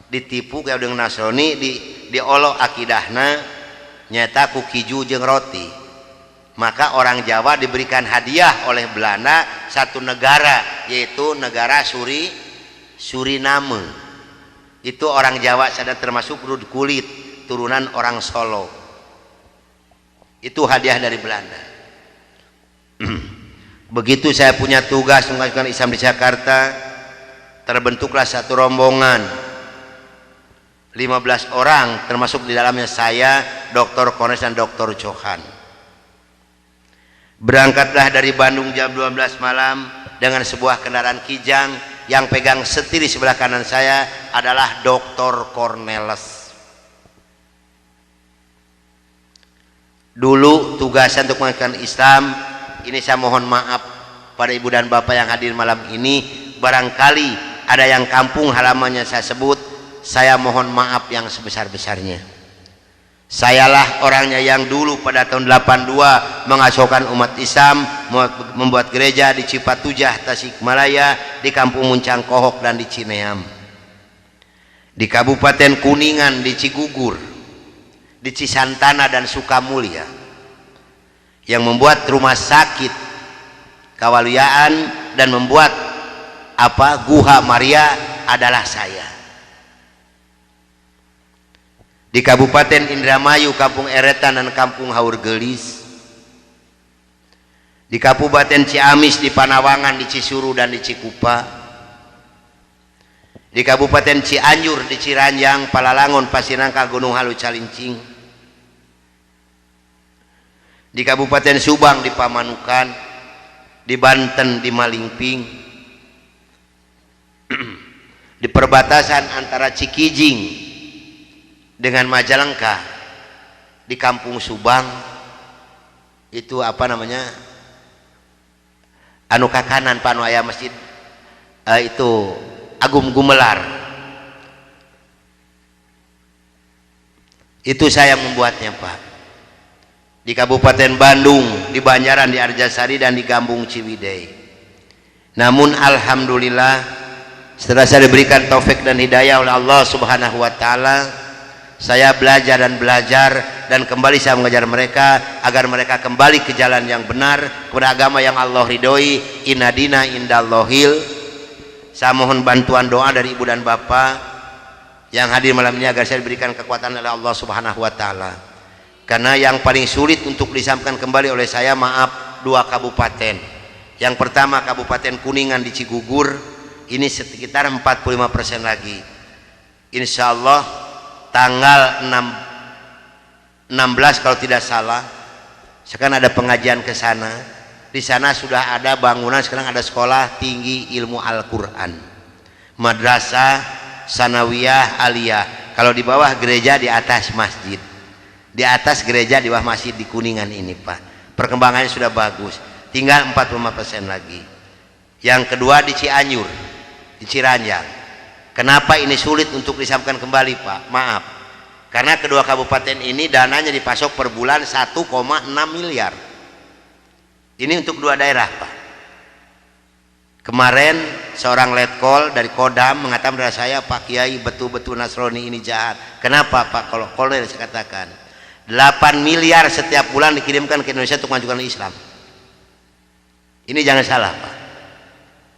ditipu kayak dengan Nasrani, diolo akidahna nyata ku kiju jeung roti. Maka orang Jawa diberikan hadiah oleh Belanda satu negara, yaitu negara Suriname. Itu orang Jawa sadar termasuk rud kulit, turunan orang Solo. Itu hadiah dari Belanda. Begitu saya punya tugas menghancurkan Islam di Jakarta, terbentuklah satu rombongan 15 orang, termasuk di dalamnya saya, Dr. Cornelis dan Dr. Johan. Berangkatlah dari Bandung jam 12 malam dengan sebuah kendaraan kijang. Yang pegang setir di sebelah kanan saya adalah Dr. Cornelis. Dulu tugasan untuk menghancurkan Islam ini, saya mohon maaf pada ibu dan bapak yang hadir malam ini, barangkali ada yang kampung halamannya saya sebut, saya mohon maaf yang sebesar-besarnya. Sayalah orangnya yang dulu pada tahun 82 mengasuhkan umat Islam, membuat gereja di Cipatujah, Tasikmalaya, di Kampung Muncang Kohok dan di Cineam, di Kabupaten Kuningan, di Cigugur, di Cisantana dan Sukamulya, yang membuat rumah sakit Kawaluyaan dan membuat Guha Maria adalah saya. Di Kabupaten Indramayu, Kampung Eretan dan Kampung Haurgelis, di Kabupaten Ciamis, di Panawangan, di Cisuru dan di Cikupa, di Kabupaten Cianjur, di Ciranjang, Palalangon, Pasinangka, Gunung Halu, Calincing, di Kabupaten Subang, di Pamanukan, di Banten, di Malingping, di perbatasan antara Cikijing dengan Majalengka, di Kampung Subang, itu apa namanya, anu kakanan panu aya masjid itu Agung Gumelar, itu saya membuatnya Pak. Di Kabupaten Bandung, di Banjaran, di Arjasari dan di Gambung Ciwidey. Namun alhamdulillah setelah saya diberikan taufik dan hidayah oleh Allah Subhanahu wa taala, saya belajar dan kembali saya mengajar mereka agar mereka kembali ke jalan yang benar, kepada agama yang Allah ridhoi. Inna dina indallahil. Saya mohon bantuan doa dari ibu dan bapak yang hadir malam ini agar saya diberikan kekuatan oleh Allah Subhanahu wa taala. Karena yang paling sulit untuk disampaikan kembali oleh saya, maaf, 2 kabupaten. Yang pertama Kabupaten Kuningan di Cigugur, ini sekitar 45% lagi. Insya Allah tanggal 16 kalau tidak salah, sekarang ada pengajian ke sana. Di sana sudah ada bangunan, sekarang ada sekolah tinggi ilmu Al-Quran, madrasah sanawiyah aliyah. Kalau di bawah gereja, di atas masjid, di atas gereja, di bawah masjid di Kuningan ini Pak. Perkembangannya sudah bagus, tinggal 45% lagi. Yang kedua di Cianjur, di Ciranjang. Kenapa ini sulit untuk disampaikan kembali Pak? Maaf, karena kedua kabupaten ini dananya dipasok per bulan 1,6 miliar. Ini untuk 2 daerah Pak. Kemarin seorang letkol dari Kodam mengatakan kepada saya, Pak Kiai, betul-betul Nasrani ini jahat. Kenapa Pak? Kalau kolonel saya katakan 8 miliar setiap bulan dikirimkan ke Indonesia untuk mengajukan Islam. Ini jangan salah Pak,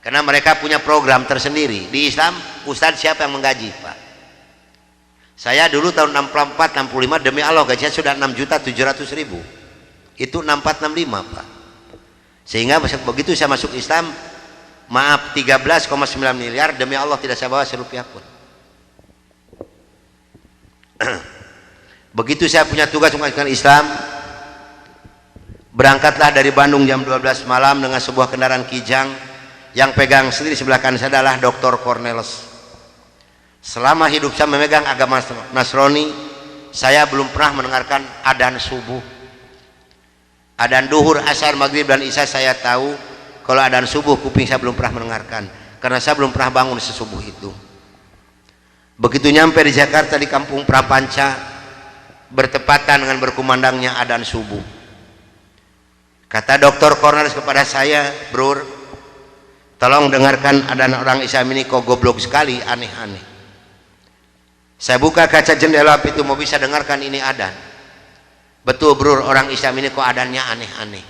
karena mereka punya program tersendiri. Di Islam Ustadz siapa yang menggaji Pak? Saya dulu tahun 64 65 demi Allah gajinya sudah 6.700.000. Itu 64 65 Pak. Sehingga begitu saya masuk Islam, maaf, 13,9 miliar demi Allah tidak saya bawa serupiah pun. Begitu saya punya tugas untuk mengajukan Islam, berangkatlah dari Bandung jam 12 malam dengan sebuah kendaraan Kijang. Yang pegang sendiri sebelah kanan saya adalah Dr. Cornelis. Selama hidup saya memegang agama Nasrani, saya belum pernah mendengarkan adzan subuh. Adzan duhur, asar, maghrib dan isya saya tahu. Kalau adzan subuh kuping saya belum pernah mendengarkan, karena saya belum pernah bangun sesubuh itu. Begitu nyampe di Jakarta, di Kampung Prapanca, bertepatan dengan berkumandangnya adzan subuh. Kata Dr. Cornelis kepada saya, "Bro, tolong dengarkan adzan orang Islam ini kok goblok sekali, aneh-aneh." Saya buka kaca jendela pintu, mau bisa dengarkan ini adzan. Betul Bro, orang Islam ini kok adzannya aneh-aneh.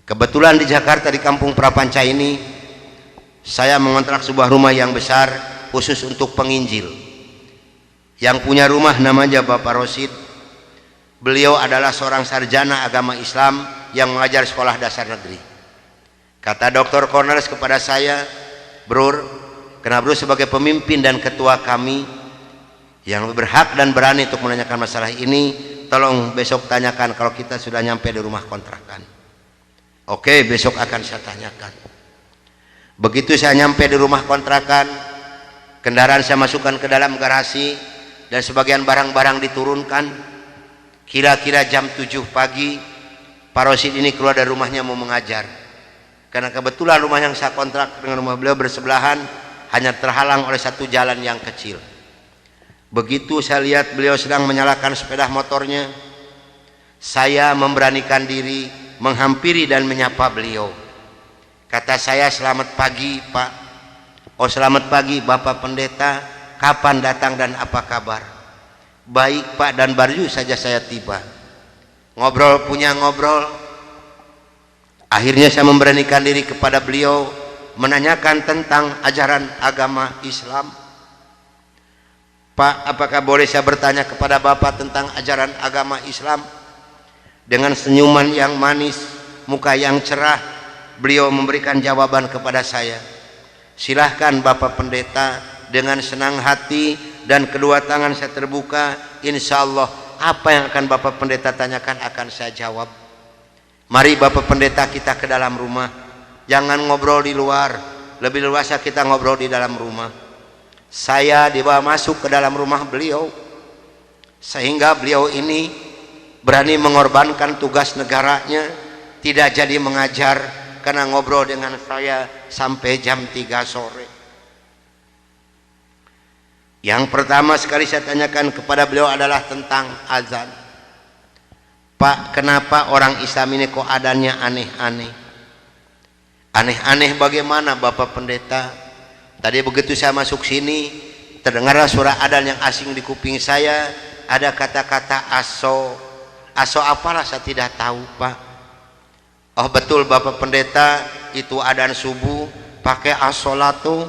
Kebetulan di Jakarta, di Kampung Prapanca ini, saya mengontrak sebuah rumah yang besar khusus untuk penginjil. Yang punya rumah namanya Bapak Rosid. Beliau adalah seorang sarjana agama Islam yang mengajar sekolah dasar negeri. Kata Dr. Cornelis kepada saya, "Bro, karena bro sebagai pemimpin dan ketua kami yang lebih berhak dan berani untuk menanyakan masalah ini, tolong besok tanyakan kalau kita sudah nyampe di rumah kontrakan." Oke, besok akan saya tanyakan. Begitu saya nyampe di rumah kontrakan, kendaraan saya masukkan ke dalam garasi dan sebagian barang-barang diturunkan. Kira-kira jam 7 pagi, Pak Rosid ini keluar dari rumahnya mau mengajar. Karena kebetulan rumah yang saya kontrak dengan rumah beliau bersebelahan, hanya terhalang oleh satu jalan yang kecil. Begitu saya lihat beliau sedang menyalakan sepeda motornya, saya memberanikan diri menghampiri dan menyapa beliau. Kata saya, "Selamat pagi Pak." "Oh, selamat pagi Bapak Pendeta, kapan datang dan apa kabar?" "Baik Pak, dan baru saja saya tiba." Ngobrol punya ngobrol. Akhirnya saya memberanikan diri kepada beliau menanyakan tentang ajaran agama Islam. "Pak, apakah boleh saya bertanya kepada Bapak tentang ajaran agama Islam?" Dengan senyuman yang manis, muka yang cerah, beliau memberikan jawaban kepada saya. "Silahkan Bapak Pendeta." Dengan senang hati dan kedua tangan saya terbuka, insya Allah apa yang akan Bapak Pendeta tanyakan akan saya jawab. Mari Bapak Pendeta kita ke dalam rumah, jangan ngobrol di luar, lebih luasa kita ngobrol di dalam rumah. Saya dibawa masuk ke dalam rumah beliau, sehingga beliau ini berani mengorbankan tugas negaranya, tidak jadi mengajar karena ngobrol dengan saya sampai jam 3 sore. Yang pertama sekali saya tanyakan kepada beliau adalah tentang azan. "Pak, kenapa orang Islam ini kok adanya aneh-aneh?" "Aneh-aneh bagaimana Bapak Pendeta?" Tadi begitu saya masuk sini, terdengarlah suara adzan yang asing di kuping saya. Ada kata-kata aso. Aso apalah saya tidak tahu Pak. "Oh betul Bapak Pendeta, itu adzan subuh pakai as-sholatu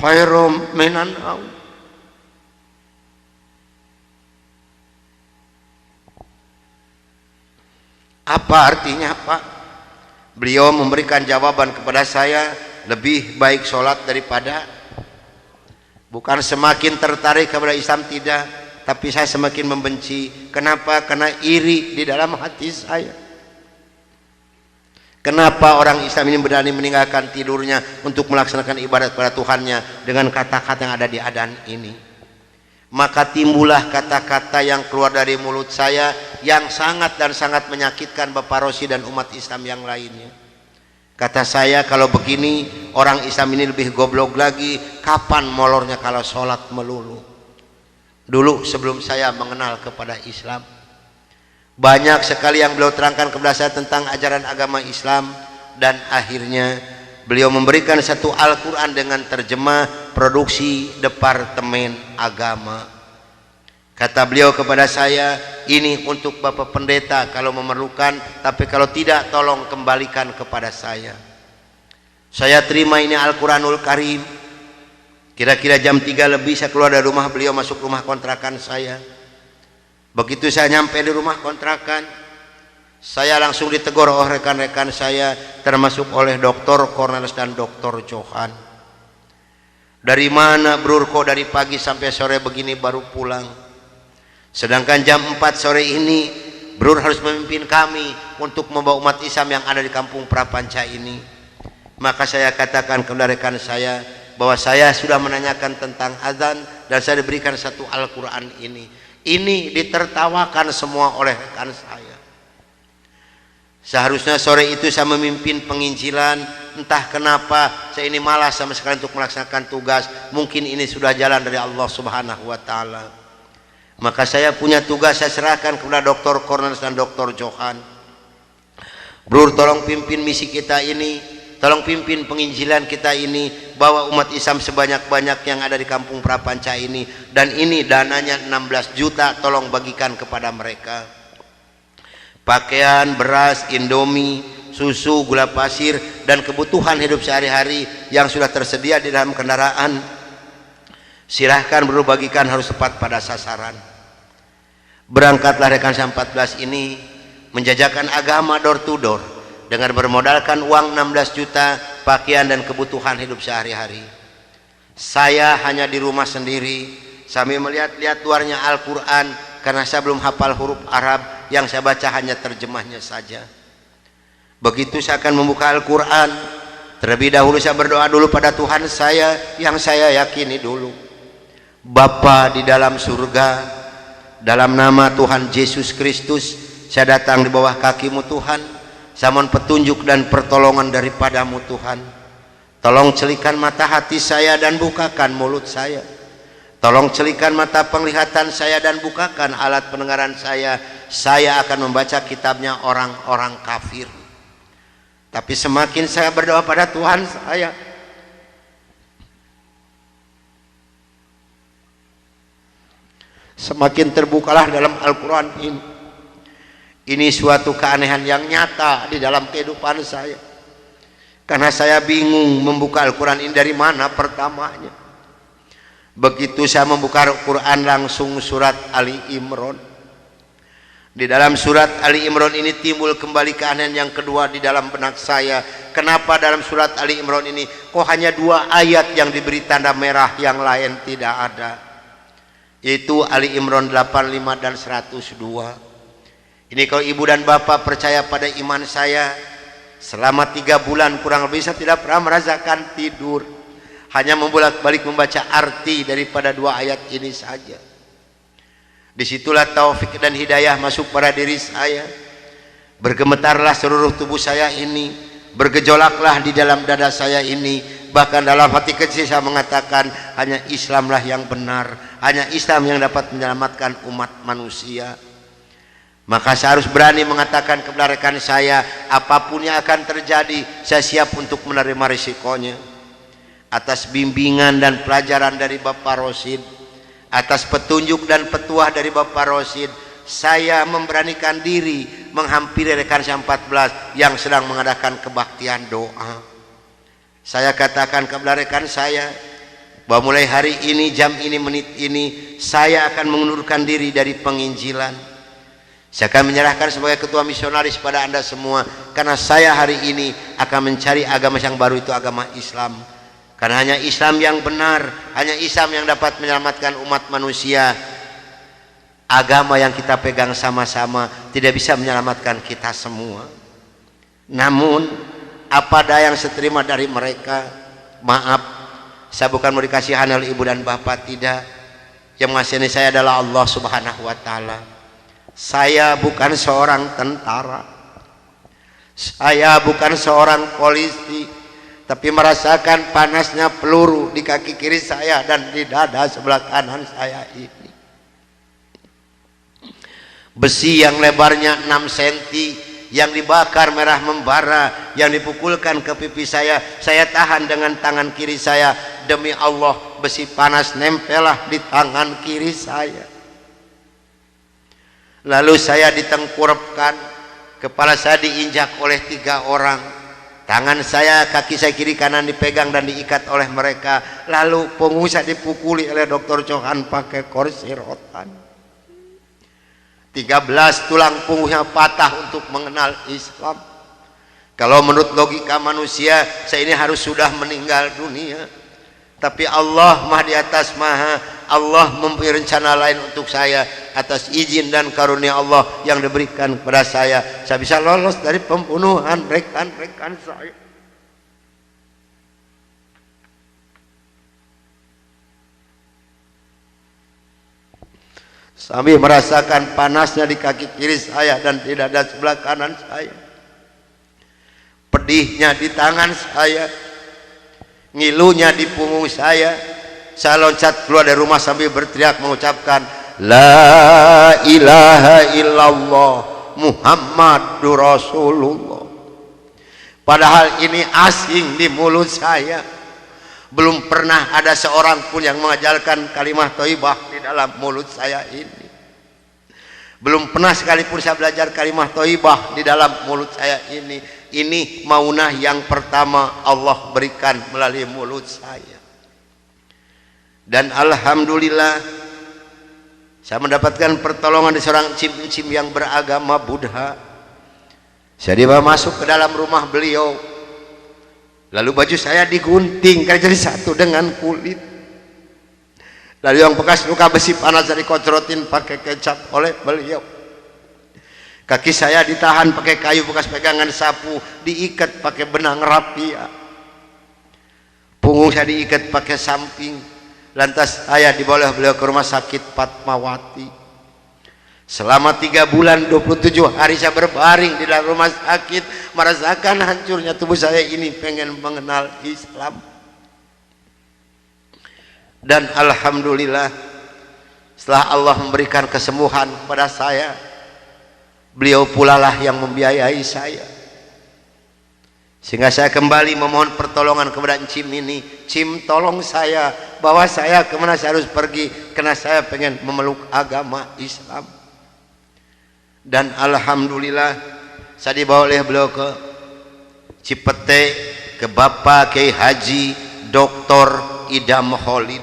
khairum minan naum." Apa artinya Pak? Beliau memberikan jawaban kepada saya, lebih baik sholat daripada. Bukan semakin tertarik kepada Islam, tidak, tapi saya semakin membenci. Kenapa? Karena iri di dalam hati saya. Kenapa orang Islam ini berani meninggalkan tidurnya untuk melaksanakan ibadat kepada Tuhannya dengan kata-kata yang ada di adzan ini? Maka timbullah kata-kata yang keluar dari mulut saya yang sangat dan sangat menyakitkan Bapak Rosi dan umat Islam yang lainnya. Kata saya, kalau begini orang Islam ini lebih goblok lagi. Kapan molornya kalau sholat melulu? Dulu sebelum saya mengenal kepada Islam, banyak sekali yang beliau terangkan kepada saya tentang ajaran agama Islam, dan akhirnya beliau memberikan satu Al-Quran dengan terjemah produksi Departemen Agama. Kata beliau kepada saya, "Ini untuk Bapak Pendeta kalau memerlukan, tapi kalau tidak tolong kembalikan kepada saya." Saya terima ini Al-Quranul Karim. Kira-kira jam 3 lebih saya keluar dari rumah beliau, masuk rumah kontrakan saya. Begitu saya nyampe di rumah kontrakan, saya langsung ditegur oleh rekan-rekan saya, termasuk oleh Dr. Cornelis dan Dr. Johan. "Dari mana Brur, kok dari pagi sampai sore begini baru pulang? Sedangkan jam 4 sore ini Brur harus memimpin kami untuk membawa umat Islam yang ada di kampung Prapanca ini." Maka saya katakan kepada rekan saya bahwa saya sudah menanyakan tentang azan dan saya diberikan satu Al-Quran ini. Ini ditertawakan semua oleh rekan saya. Seharusnya sore itu saya memimpin penginjilan, entah kenapa saya ini malas sama sekali untuk melaksanakan tugas. Mungkin ini sudah jalan dari Allah Subhanahu wa Ta'ala. Maka saya punya tugas, saya serahkan kepada Dr. Cornelis dan Dr. Johan. "Brur, tolong pimpin misi kita ini, tolong pimpin penginjilan kita ini, bawa umat Islam sebanyak-banyak yang ada di kampung Prapanca ini, dan ini dananya 16 juta, tolong bagikan kepada mereka. Pakaian, beras, indomie, susu, gula pasir, dan kebutuhan hidup sehari-hari yang sudah tersedia di dalam kendaraan, silahkan Bro bagikan, harus tepat pada sasaran." Berangkatlah rekan saya 14 ini menjajakan agama door to door dengan bermodalkan uang 16 juta, pakaian dan kebutuhan hidup sehari-hari. Saya hanya di rumah sendiri sambil melihat-lihat luarnya Al-Quran, karena saya belum hafal huruf Arab, yang saya baca hanya terjemahnya saja. Begitu saya akan membuka Al-Quran, terlebih dahulu saya berdoa dulu pada Tuhan saya yang saya yakini dulu. "Bapa di dalam surga, dalam nama Tuhan Yesus Kristus, saya datang di bawah kaki-Mu Tuhan. Saya mohon petunjuk dan pertolongan daripadamu Tuhan. Tolong celikan mata hati saya dan bukakan mulut saya. Tolong celikan mata penglihatan saya dan bukakan alat pendengaran saya. Saya akan membaca kitabnya orang-orang kafir. Tapi semakin saya berdoa pada Tuhan saya, semakin terbukalah dalam Al-Quran ini. Ini suatu keanehan yang nyata di dalam kehidupan saya. Karena saya bingung membuka Al-Quran ini dari mana pertamanya. Begitu saya membuka Al-Quran langsung surat Ali Imran. Di dalam surat Ali Imran ini timbul kembali keanehan yang kedua di dalam benak saya. Kenapa dalam surat Ali Imran ini kok hanya 2 ayat yang diberi tanda merah, yang lain tidak ada? Yaitu Ali Imran 85 dan 102. Ini kalau ibu dan bapak percaya pada iman saya, selama 3 bulan kurang lebih saya tidak pernah merasakan tidur, hanya membolak-balik membaca arti daripada 2 ayat ini saja. Disitulah taufik dan hidayah masuk pada diri saya. Bergemetarlah seluruh tubuh saya ini, bergejolaklah di dalam dada saya ini. Bahkan dalam hati kecil saya mengatakan, hanya Islamlah yang benar, hanya Islam yang dapat menyelamatkan umat manusia. Maka saya harus berani mengatakan kepada rekan saya, apapun yang akan terjadi, saya siap untuk menerima risikonya. Atas bimbingan dan pelajaran dari Bapak Rosid, atas petunjuk dan petuah dari Bapak Rosid, saya memberanikan diri menghampiri rekan saya 14 yang sedang mengadakan kebaktian doa. Saya katakan kepada rekan saya bahwa mulai hari ini, jam ini, menit ini, saya akan mengundurkan diri dari penginjilan. Saya akan menyerahkan sebagai ketua misionaris pada Anda semua, karena saya hari ini akan mencari agama yang baru, itu agama Islam. Karena hanya Islam yang benar, hanya Islam yang dapat menyelamatkan umat manusia. Agama yang kita pegang sama-sama tidak bisa menyelamatkan kita semua. Namun apa daya yang seterima dari mereka. Maaf, saya bukan mau dikasihan oleh ibu dan bapak, tidak. Yang mengasihani saya adalah Allah Subhanahu wa Ta'ala. Saya bukan seorang tentara, saya bukan seorang polisi, tapi merasakan panasnya peluru di kaki kiri saya dan di dada sebelah kanan saya ini. Besi yang lebarnya 6 cm yang dibakar merah membara, yang dipukulkan ke pipi saya tahan dengan tangan kiri saya. Demi Allah, besi panas nempellah di tangan kiri saya. Lalu saya ditengkurapkan, kepala saya diinjak oleh 3 orang. Tangan saya, kaki saya kiri kanan dipegang dan diikat oleh mereka. Lalu punggung saya dipukuli oleh Dr. Johan pakai kursi rotan. 13 tulang punggungnya patah untuk mengenal Islam. Kalau menurut logika manusia, saya ini harus sudah meninggal dunia. Tapi Allah Maha di atas Maha, Allah mempunyai rencana lain untuk saya. Atas izin dan karunia Allah yang diberikan kepada saya bisa lolos dari pembunuhan rekan-rekan saya. Sambil merasakan panasnya di kaki kiri saya dan di dada sebelah kanan saya, pedihnya di tangan saya, ngilunya di punggung saya loncat keluar dari rumah sambil berteriak mengucapkan La ilaha illallah Muhammadur Rasulullah. Padahal ini asing di mulut saya. Belum pernah ada seorang pun yang mengajarkan kalimat thayyibah di dalam mulut saya ini. Belum pernah sekalipun saya belajar kalimat thayyibah di dalam mulut saya ini. Ini maunah yang pertama Allah berikan melalui mulut saya. Dan alhamdulillah, saya mendapatkan pertolongan dari seorang cim-cim yang beragama Buddha. Saya dibawa masuk ke dalam rumah beliau. Lalu baju saya digunting karena jadi satu dengan kulit. Lalu yang bekas luka besi panas dari dikocorotin pakai kecap oleh beliau. Kaki saya ditahan pakai kayu bekas pegangan sapu, diikat pakai benang rapia. Punggung saya diikat pakai samping. Lantas saya dibawa beliau ke rumah sakit Fatmawati. Selama 3 bulan 27 hari saya berbaring di dalam rumah sakit, merasakan hancurnya tubuh saya ini, pengen mengenal Islam. Dan alhamdulillah, setelah Allah memberikan kesembuhan kepada saya, beliau pula lah yang membiayai saya, sehingga saya kembali memohon pertolongan kepada Encim ini. Cim, tolong saya, bawa saya kemana saya harus pergi, karena saya pengen memeluk agama Islam. Dan alhamdulillah, saya dibawa oleh beliau ke Cipete, ke Bapak Kiai Haji Dr. Idam Khalid,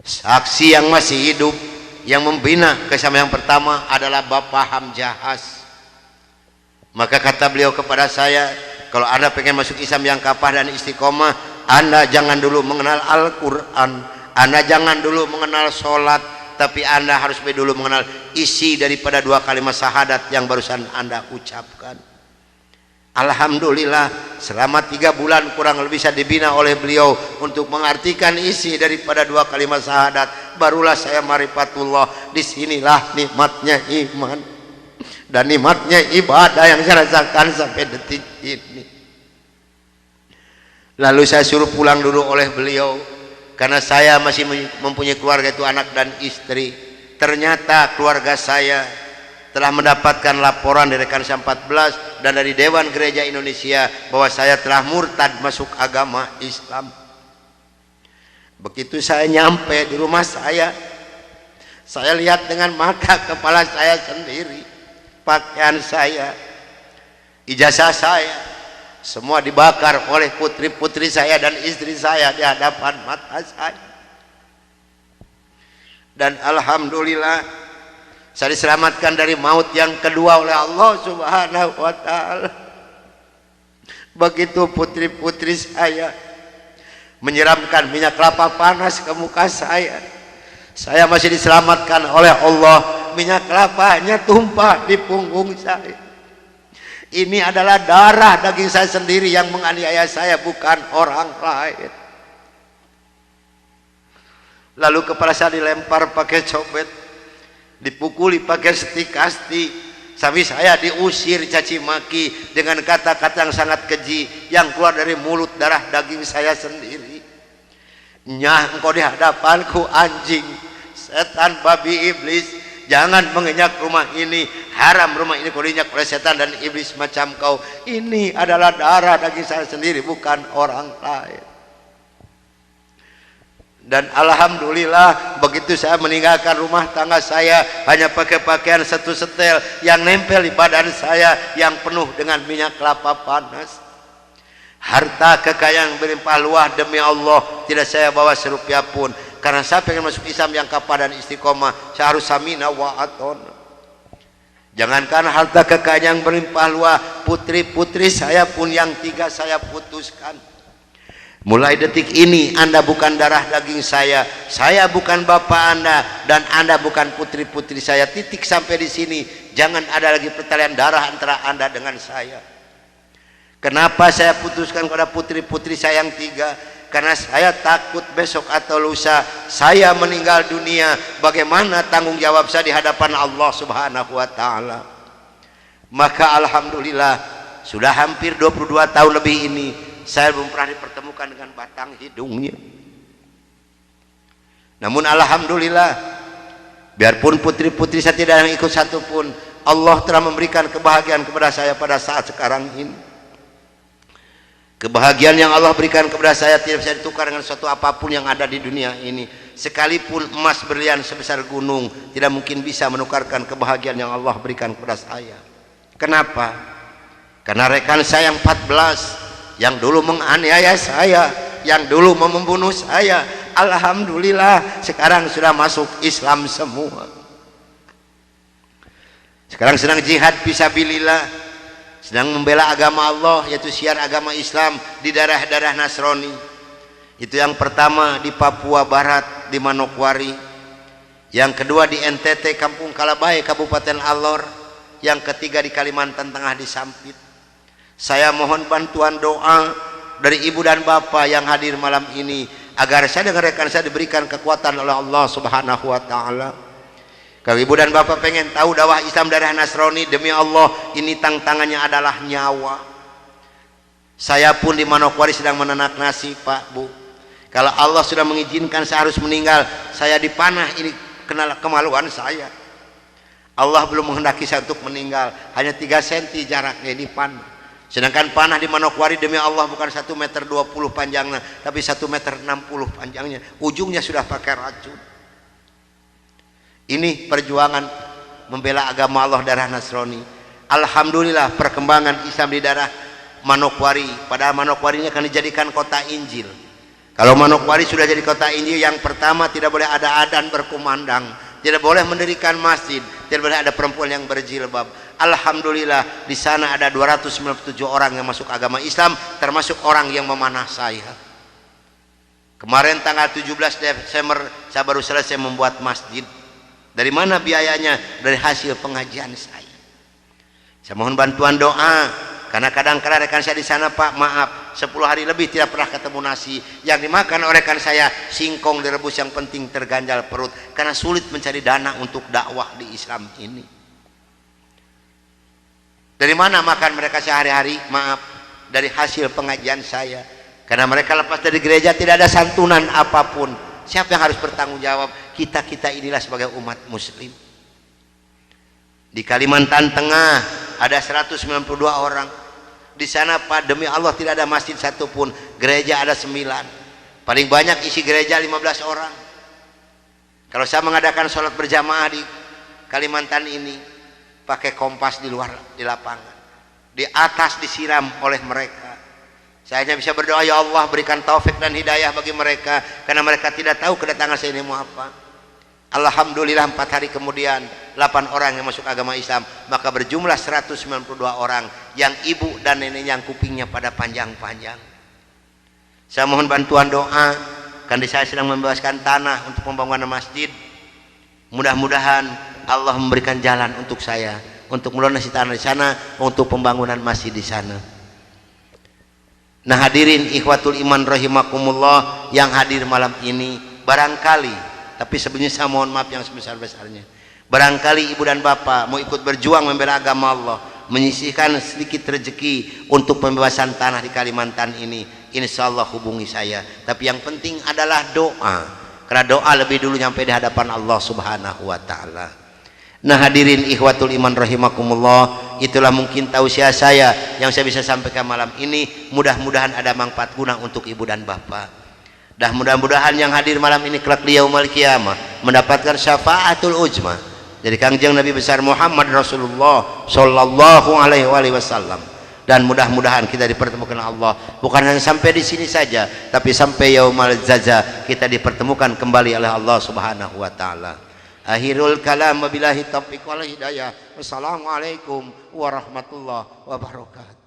saksi yang masih hidup, yang membina kesama yang pertama adalah Bapak Hamjahas. Maka kata beliau kepada saya, kalau Anda pengen masuk Islam yang kafah dan istiqomah, Anda jangan dulu mengenal Al-Quran, Anda jangan dulu mengenal sholat, tapi Anda harus dulu mengenal isi daripada 2 kalimat syahadat yang barusan Anda ucapkan. Alhamdulillah, selama 3 bulan kurang lebih saya dibina oleh beliau untuk mengartikan isi daripada 2 kalimat syahadat. Barulah saya marifatullah. Disinilah nikmatnya iman dan nikmatnya ibadah yang saya rasakan sampai detik ini. Lalu saya suruh pulang dulu oleh beliau, karena saya masih mempunyai keluarga, itu anak dan istri. Ternyata keluarga saya telah mendapatkan laporan dari Kansa 14 dan dari Dewan Gereja Indonesia bahwa saya telah murtad masuk agama Islam. Begitu saya nyampe di rumah saya lihat dengan mata kepala saya sendiri, pakaian saya, ijazah saya, semua dibakar oleh putri-putri saya dan istri saya di hadapan mata saya. Dan alhamdulillah, saya diselamatkan dari maut yang kedua oleh Allah Subhanahu wa ta'ala. Begitu putri-putri saya menyiramkan minyak kelapa panas ke muka saya masih diselamatkan oleh Allah. Minyak kelapanya tumpah di punggung saya. Ini adalah darah daging saya sendiri yang menganiaya saya, bukan orang lain. Lalu kepala saya dilempar pakai cobek, dipukuli pakai setikasti, sampai saya diusir caci maki dengan kata-kata yang sangat keji yang keluar dari mulut darah daging saya sendiri. Nyah, engkau di hadapanku anjing, setan, babi, iblis, jangan menginjak rumah ini, haram rumah ini kau diinjak oleh setan dan iblis macam kau. Ini adalah darah daging saya sendiri, bukan orang lain. Dan alhamdulillah, begitu saya meninggalkan rumah tangga saya, hanya pakai pakaian satu setel yang nempel di badan saya yang penuh dengan minyak kelapa panas. Harta kekayaan berlimpah luah, demi Allah tidak saya bawa serupiah pun, karena saya pengen masuk Islam yang kafah dan istiqomah. Saya harus samina wa atona. Jangankan harta kekayaan yang berlimpah luah, putri-putri saya pun yang 3 saya putuskan. Mulai detik ini Anda bukan darah daging saya bukan bapak Anda, dan Anda bukan putri-putri saya. Titik sampai di sini. Jangan ada lagi pertalian darah antara Anda dengan saya. Kenapa saya putuskan kepada putri-putri saya yang 3? Karena saya takut besok atau lusa saya meninggal dunia, bagaimana tanggung jawab saya di hadapan Allah Subhanahu wa ta'ala. Maka alhamdulillah, sudah hampir 22 tahun lebih ini saya belum pernah dipertemukan dengan batang hidungnya. Namun alhamdulillah, biarpun putri-putri saya tidak yang ikut satu pun, Allah telah memberikan kebahagiaan kepada saya pada saat sekarang ini. Kebahagiaan yang Allah berikan kepada saya tidak bisa ditukar dengan suatu apapun yang ada di dunia ini. Sekalipun emas berlian sebesar gunung tidak mungkin bisa menukarkan kebahagiaan yang Allah berikan kepada saya. Kenapa? Karena rekan saya yang 14 yang dulu menganiaya saya, yang dulu membunuh saya, alhamdulillah sekarang sudah masuk Islam semua. Sekarang sedang jihad fisabilillah, sedang membela agama Allah, yaitu siar agama Islam di daerah-daerah Nasrani. Itu yang pertama di Papua Barat di Manokwari, yang kedua di NTT Kampung Kalabai Kabupaten Alor, yang ketiga di Kalimantan Tengah di Sampit. Saya mohon bantuan doa dari ibu dan bapak yang hadir malam ini, agar saya dengan rekan saya diberikan kekuatan oleh Allah Subhanahu wa ta'ala. Kalau ibu dan bapak pengen tahu dakwah Islam dari Nasrani, demi Allah ini tantangannya adalah nyawa. Saya pun di Manokwari sedang menanak nasi, Pak, Bu. Kalau Allah sudah mengizinkan saya harus meninggal, saya dipanah, ini kenal kemaluan saya. Allah belum menghendaki saya untuk meninggal, hanya 3 cm jaraknya dipanah. Sedangkan panah di Manokwari demi Allah bukan 1,20 meter panjangnya, tapi 1,60 meter panjangnya. Ujungnya sudah pakai racun. Ini perjuangan membela agama Allah darah Nasrani. Alhamdulillah perkembangan Islam di daerah Manokwari. Padahal Manokwari ini akan dijadikan kota Injil. Kalau Manokwari sudah jadi kota Injil, yang pertama tidak boleh ada adzan berkumandang, tidak boleh mendirikan masjid, tidak boleh ada perempuan yang berjilbab. Alhamdulillah di sana ada 297 orang yang masuk agama Islam, termasuk orang yang memanah saya. Kemarin tanggal 17 Desember saya baru selesai membuat masjid. Dari mana biayanya? Dari hasil pengajian saya. Saya mohon bantuan doa, karena kadang-kadang rekan saya di sana, Pak, maaf, 10 hari lebih tidak pernah ketemu nasi. Yang dimakan oleh rekan saya singkong direbus, yang penting terganjal perut, karena sulit mencari dana untuk dakwah di Islam ini. Dari mana makan mereka sehari-hari? Maaf, dari hasil pengajian saya. Karena mereka lepas dari gereja tidak ada santunan apapun. Siapa yang harus bertanggung jawab? Kita inilah sebagai umat muslim. Di Kalimantan Tengah ada 192 orang. Di sana, Pak, demi Allah tidak ada masjid satupun, gereja ada 9. Paling banyak isi gereja 15 orang. Kalau saya mengadakan sholat berjamaah di Kalimantan ini, pakai kompas di luar, di lapangan, di atas disiram oleh mereka. Saya hanya bisa berdoa, ya Allah berikan taufik dan hidayah bagi mereka, karena mereka tidak tahu kedatangan saya ini mau apa. Alhamdulillah 4 hari kemudian 8 orang yang masuk agama Islam, maka berjumlah 192 orang yang ibu dan neneknya yang kupingnya pada panjang-panjang. Saya mohon bantuan doa, karena saya sedang membebaskan tanah untuk pembangunan masjid. Mudah-mudahan Allah memberikan jalan untuk saya untuk melunasi tanah di sana, untuk pembangunan masjid di sana. Nah hadirin ikhwatul iman rahimakumullah yang hadir malam ini, barangkali, tapi sebenarnya saya mohon maaf yang sebesar-besarnya, barangkali ibu dan bapak mau ikut berjuang membela agama Allah, menyisihkan sedikit rezeki untuk pembebasan tanah di Kalimantan ini, insya Allah hubungi saya. Tapi yang penting adalah doa, karena doa lebih dulu nyampe di hadapan Allah subhanahu wa ta'ala. Nah hadirin ikhwatul iman rahimakumullah, itulah mungkin tausiah saya yang saya bisa sampaikan malam ini. Mudah-mudahan ada manfaat guna untuk ibu dan bapak. Dan mudah-mudahan yang hadir malam ini kelak di yaumul qiyamah mendapatkan syafaatul ujma dari Kangjeng Nabi besar Muhammad Rasulullah sallallahu alaihi wasallam. Dan mudah-mudahan kita dipertemukan Allah, bukan hanya sampai di sini saja, tapi sampai yaumul jaza kita dipertemukan kembali oleh Allah subhanahu wa ta'ala. Akhirul kalam, wabillahi taufiq wal hidayah. Wassalamualaikum warahmatullahi wabarakatuh.